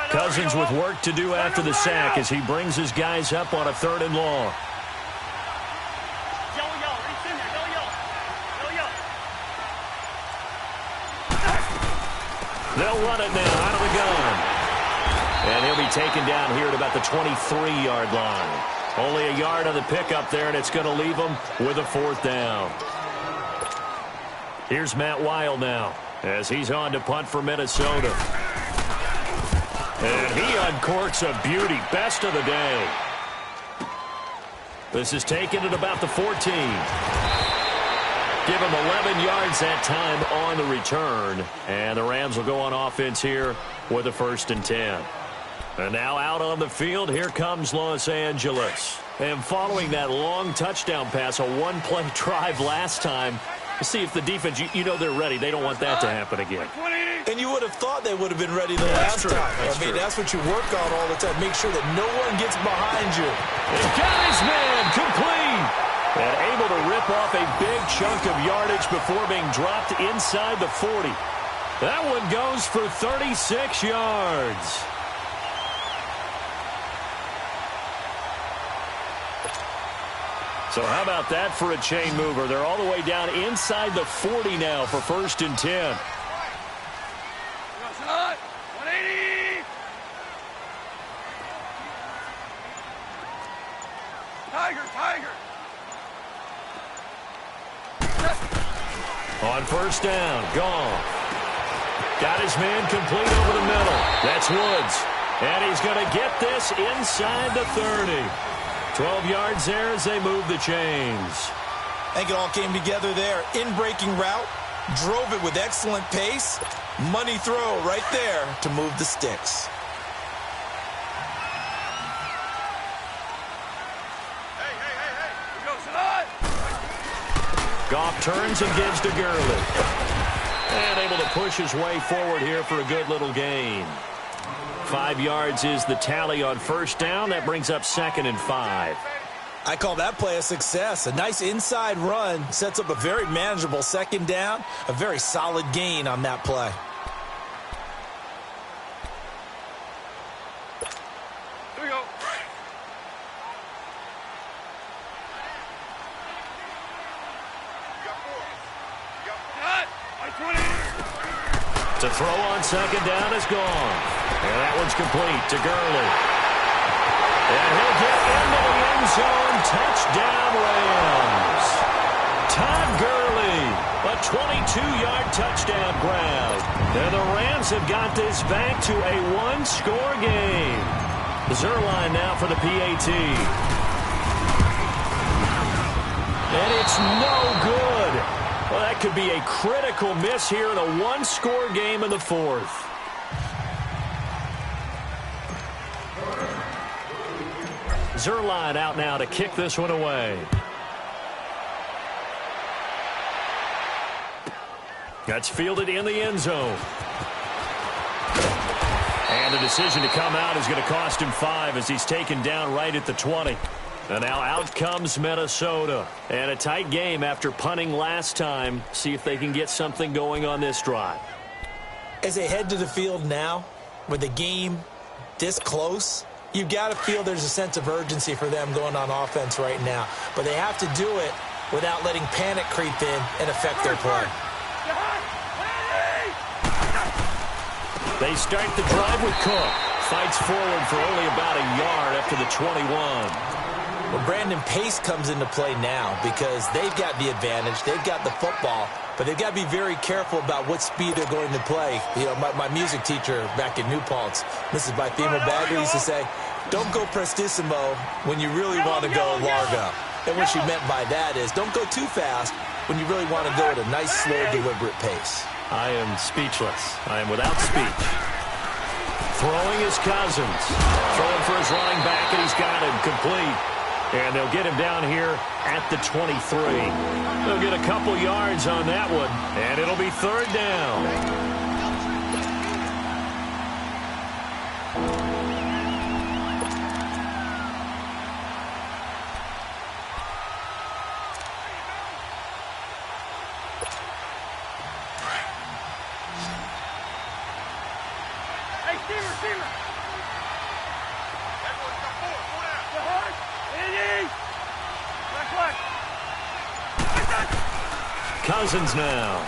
[SPEAKER 2] Cousins with work to do after the sack as he brings his guys up on a 3rd and long. They'll run it now out of the gun. And he'll be taken down here at about the 23-yard line. Only a yard on the pickup there, and it's going to leave him with a 4th down. Here's Matt Weil now as he's on to punt for Minnesota. And he uncorks a beauty. Best of the day. This is taken at about the 14. Give him 11 yards that time on the return. And the Rams will go on offense here with a 1st and 10. And now out on the field, here comes Los Angeles. And following that long touchdown pass, a one-play drive last time, to see if the defense, you know they're ready. They don't want that to happen again.
[SPEAKER 3] And you would have thought they would have been ready the last time. I mean, that's what you work on all the time. Make sure that no one gets behind you.
[SPEAKER 2] He got his man complete. And able to rip off a big chunk of yardage before being dropped inside the 40. That one goes for 36 yards. So how about that for a chain mover? They're all the way down inside the 40 now for 1st and 10.
[SPEAKER 4] 180. Tiger.
[SPEAKER 2] On 1st down, Goff. Got his man complete over the middle. It's Woods. And he's going to get this inside the 30. 12 yards there as they move the chains.
[SPEAKER 3] I think it all came together there. In-breaking route, drove it with excellent pace. Money throw right there to move the sticks.
[SPEAKER 2] Goff turns and gives to Gurley. And able to push his way forward here for a good little gain. 5 yards is the tally on first down. That brings up 2nd and 5.
[SPEAKER 3] I call that play a success. A nice inside run sets up a very manageable 2nd down. A very solid gain on that play.
[SPEAKER 4] Here we go.
[SPEAKER 2] To throw on 2nd down is gone. And that one's complete to Gurley. And he'll get into the end zone. Touchdown, Rams. Todd Gurley, a 22-yard touchdown grab. And the Rams have got this back to a one-score game. Zerline now for the PAT. And it's no good. Well, that could be a critical miss here in a one-score game in the 4th. Zerline out now to kick this one away. That's fielded in the end zone. And the decision to come out is going to cost him 5 as he's taken down right at the 20. And now out comes Minnesota. And a tight game after punting last time. See if they can get something going on this drive.
[SPEAKER 3] As they head to the field now, with the game this close, you've got to feel there's a sense of urgency for them going on offense right now. But they have to do it without letting panic creep in and affect their play.
[SPEAKER 2] They start the drive with Cook. Fights forward for only about a yard up to the 21.
[SPEAKER 3] Well, Brandon, pace comes into play now because they've got the advantage. They've got the football, but they've got to be very careful about what speed they're going to play. You know, my music teacher back in New Paltz, Mrs. Bythema Bagley, used to say, don't go prestissimo when you really want to go largo. And what she meant by that is don't go too fast when you really want to go at a nice, slow, deliberate pace.
[SPEAKER 2] I am speechless. I am without speech. Throwing is Cousins. Throwing for his running back, and he's got him complete. And they'll get him down here at the 23. They'll get a couple yards on that one, and it'll be 3rd down. Cousins now.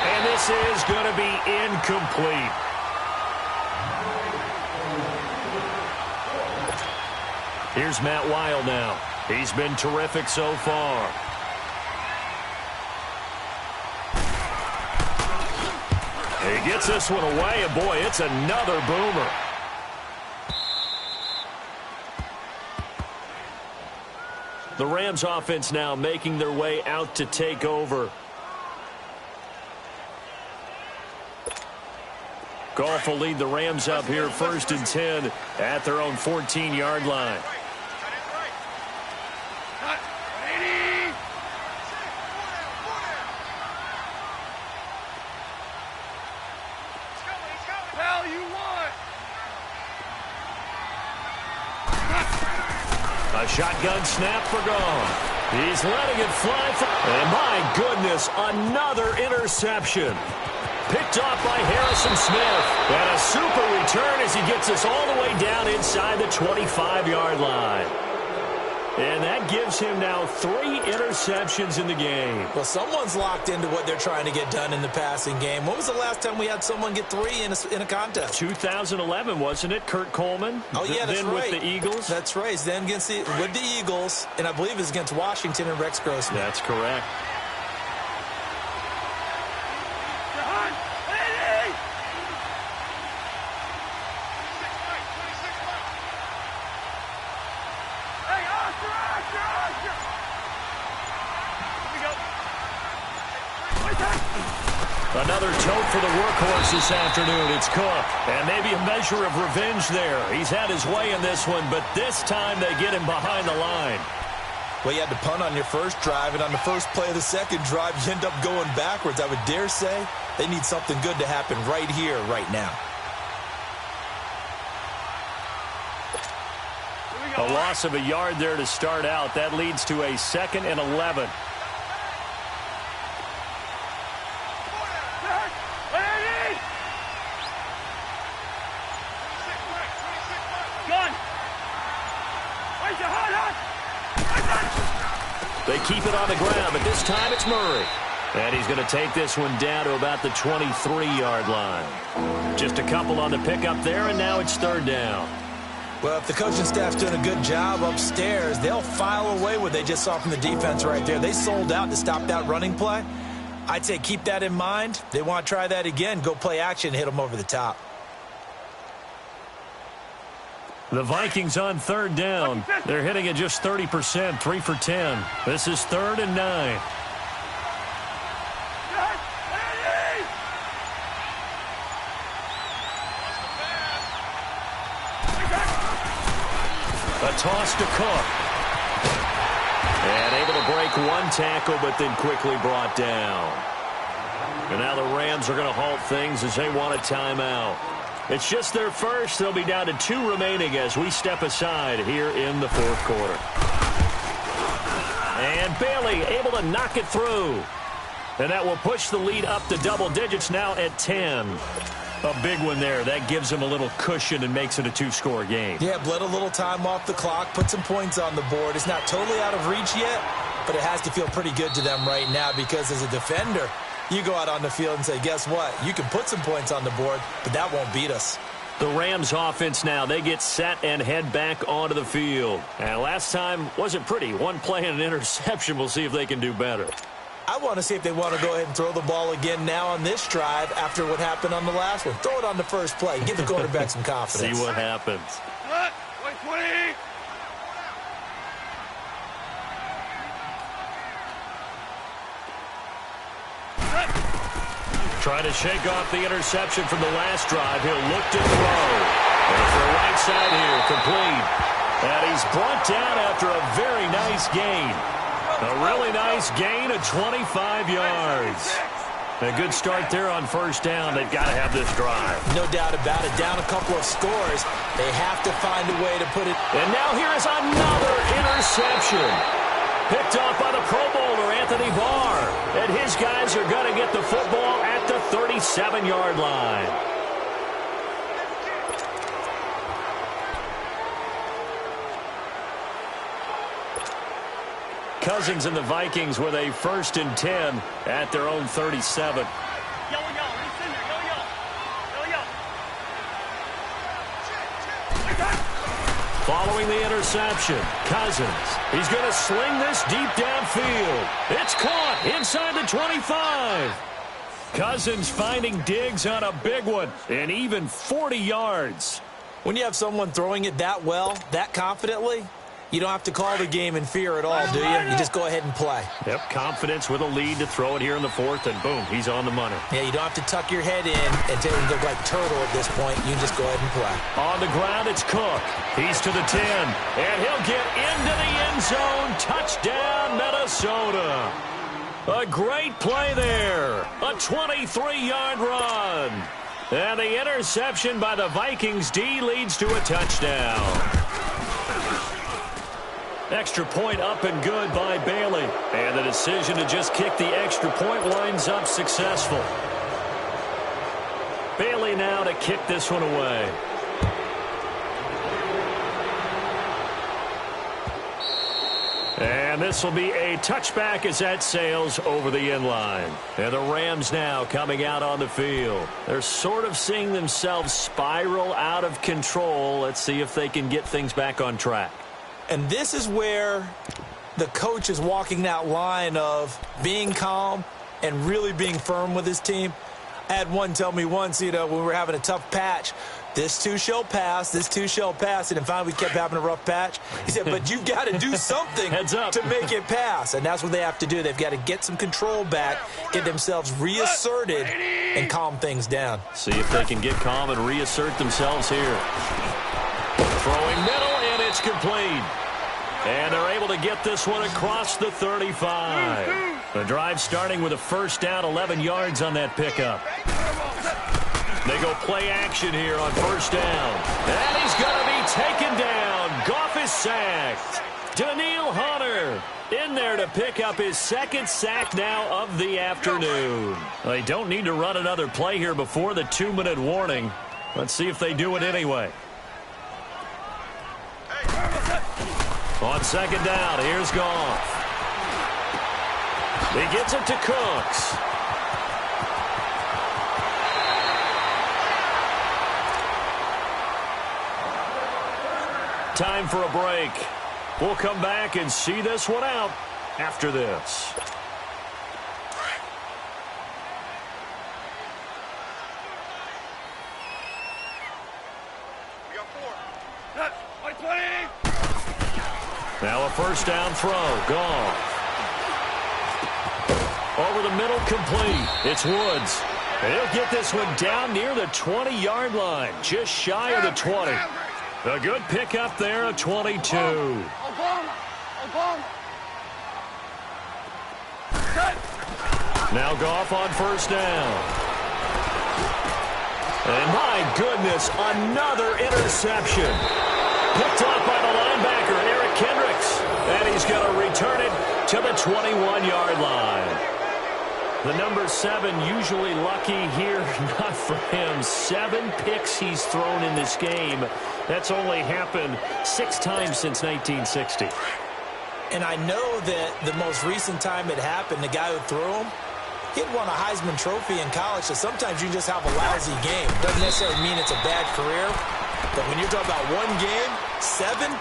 [SPEAKER 2] And this is going to be incomplete. Here's Matt Weil now. He's been terrific so far. He gets this one away, and boy, it's another boomer. The Rams offense now making their way out to take over. Goff will lead the Rams up here 1st and 10 at their own 14-yard line. A shotgun snap for Goff. He's letting it fly. And my goodness, another interception. Picked off by Harrison Smith. And a super return as he gets us all the way down inside the 25-yard line. And that gives him now 3 interceptions in the game.
[SPEAKER 3] Well, someone's locked into what they're trying to get done in the passing game. When was the last time we had someone get 3 in a contest?
[SPEAKER 2] 2011, wasn't it? Kurt Coleman?
[SPEAKER 3] Oh, yeah, that's
[SPEAKER 2] then
[SPEAKER 3] right.
[SPEAKER 2] With the Eagles?
[SPEAKER 3] That's right. Then with the Eagles, and I believe it's against Washington and Rex Grossman.
[SPEAKER 2] That's correct. Another tote for the workhorse this afternoon. It's Cook. And maybe a measure of revenge there. He's had his way in this one, but this time they get him behind the line.
[SPEAKER 3] Well, you had to punt on your first drive, and on the first play of the second drive, you end up going backwards. I would dare say they need something good to happen right here, right now.
[SPEAKER 2] A loss of a yard there to start out. That leads to a 2nd and 11. They keep it on the ground, but this time it's Murray. And he's going to take this one down to about the 23-yard line. Just a couple on the pickup there, and now it's 3rd down.
[SPEAKER 3] Well, if the coaching staff's doing a good job upstairs, they'll file away what they just saw from the defense right there. They sold out to stop that running play. I'd say keep that in mind. They want to try that again. Go play action, hit them over the top.
[SPEAKER 2] The Vikings on 3rd down. They're hitting it just 30%, 3 for 10. This is 3rd and 9. A toss to Cook. And able to break one tackle, but then quickly brought down. And now the Rams are going to halt things as they want a timeout. It's just their first. They'll be down to 2 remaining as we step aside here in the 4th quarter. And Bailey able to knock it through. And that will push the lead up to double digits now at 10. A big one there. That gives them a little cushion and makes it a 2-score game.
[SPEAKER 3] Yeah, bled a little time off the clock, put some points on the board. It's not totally out of reach yet, but it has to feel pretty good to them right now because as a defender, you go out on the field and say, guess what? You can put some points on the board, but that won't beat us.
[SPEAKER 2] The Rams offense now, they get set and head back onto the field. And last time wasn't pretty. One play and an interception. We'll see if they can do better.
[SPEAKER 3] I want to see if they want to go ahead and throw the ball again now on this drive after what happened on the last one. Throw it on the first play. Give the quarterback some confidence.
[SPEAKER 2] See what happens. Trying to shake off the interception from the last drive. He'll look to throw. And for the right side here, complete. And he's brought down after a very nice gain. A really nice gain of 25 yards. A good start there on 1st down. They've got to have this drive.
[SPEAKER 3] No doubt about it. Down a couple of scores. They have to find a way to put it.
[SPEAKER 2] And now here is another interception. Picked off by the Pro Bowler, Anthony Barr. And his guys are going to get the football at the 37-yard line. Cousins and the Vikings with a 1st and 10 at their own 37. Following the interception, Cousins. He's going to sling this deep downfield. It's caught inside the 25. Cousins finding Diggs on a big one, and even 40 yards.
[SPEAKER 3] When you have someone throwing it that well, that confidently, you don't have to call the game in fear at all, do you? You just go ahead and play.
[SPEAKER 2] Yep, confidence with a lead to throw it here in the 4th, and boom, he's on the money.
[SPEAKER 3] Yeah, you don't have to tuck your head in and look like turtle at this point. You just go ahead and play.
[SPEAKER 2] On the ground, it's Cook. He's to the 10, and he'll get into the end zone. Touchdown, Minnesota. A great play there. A 23-yard run. And the interception by the Vikings D leads to a touchdown. Extra point up and good by Bailey. And the decision to just kick the extra point winds up successful. Bailey now to kick this one away. And this will be a touchback as that sails over the end line. And the Rams now coming out on the field. They're sort of seeing themselves spiral out of control. Let's see if they can get things back on track.
[SPEAKER 3] And this is where the coach is walking that line of being calm and really being firm with his team. I had one tell me once, when we were having a tough patch, this too shall pass, this too shall pass. And then finally we kept having a rough patch. He said, but you've got to do something
[SPEAKER 2] Heads up.
[SPEAKER 3] to make it pass. And that's what they have to do. They've got to get some control back, get themselves reasserted, and calm things down.
[SPEAKER 2] See if they can get calm and reassert themselves here. Throwing middle, and it's complete. And they're able to get this one across the 35. The drive starting with a first down, 11 yards on that pickup. They go play action here on first down. And he's going to be taken down. Goff is sacked. Daniil Hunter in there to pick up his second sack now of the afternoon. They don't need to run another play here before the 2-minute warning. Let's see if they do it anyway. On second down, here's Goff. He gets it to Cooks. Time for a break. We'll come back and see this one out after this. Now a first down throw. Goff. Over the middle, complete. It's Woods. And he'll get this one down near the 20-yard line, just shy of the 20. A good pickup there, a 22. Now Goff on first down. And my goodness, another interception. Picked off by the linebacker, Eric Kendricks. And he's going to return it to the 21-yard line. The number 7 usually lucky here, not for him. 7 picks he's thrown in this game. That's only happened 6 times since 1960.
[SPEAKER 3] And I know that the most recent time it happened, the guy who threw him, he'd won a Heisman Trophy in college, so sometimes you just have a lousy game. Doesn't necessarily mean it's a bad career, but when you're talking about one game, 7,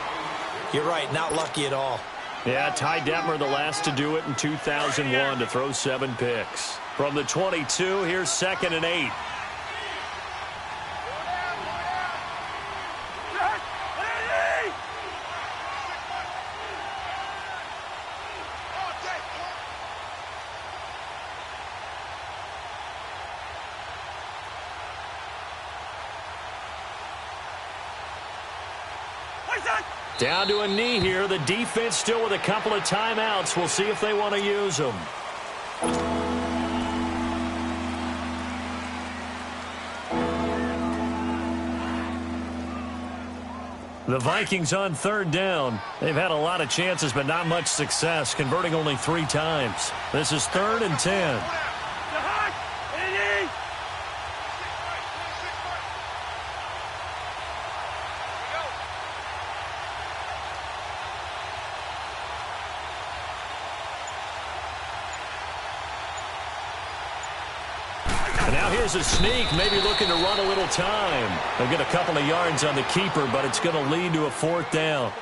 [SPEAKER 3] you're right, not lucky at all.
[SPEAKER 2] Yeah, Ty Detmer, the last to do it in 2001, to throw 7 picks. From the 22, here's 2nd and 8. Down to a knee here. The defense still with a couple of timeouts. We'll see if they want to use them. The Vikings on third down. They've had a lot of chances, but not much success, converting only 3 times. This is 3rd and 10. And now here's a sneak, maybe looking to run a little time. They'll get a couple of yards on the keeper, but it's going to lead to a 4th down.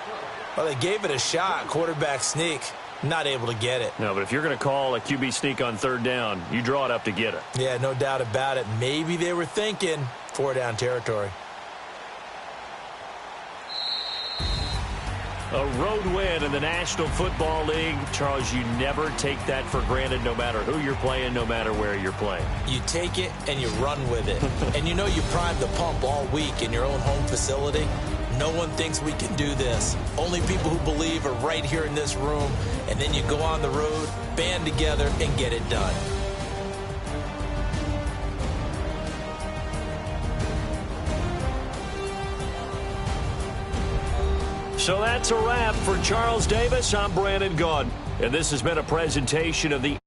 [SPEAKER 3] Well, they gave it a shot, quarterback sneak. Not able to get it.
[SPEAKER 2] No, but if you're going to call a QB sneak on 3rd down, you draw it up to get it.
[SPEAKER 3] Yeah, no doubt about it. Maybe they were thinking 4-down territory.
[SPEAKER 2] A road win in the National Football League. Charles, you never take that for granted, no matter who you're playing, no matter where you're playing.
[SPEAKER 3] You take it and you run with it. And you know you primed the pump all week in your own home facility. No one thinks we can do this. Only people who believe are right here in this room. And then you go on the road, band together, and get it done.
[SPEAKER 2] So that's a wrap for Charles Davis. I'm Brandon Gaudin, and this has been a presentation of the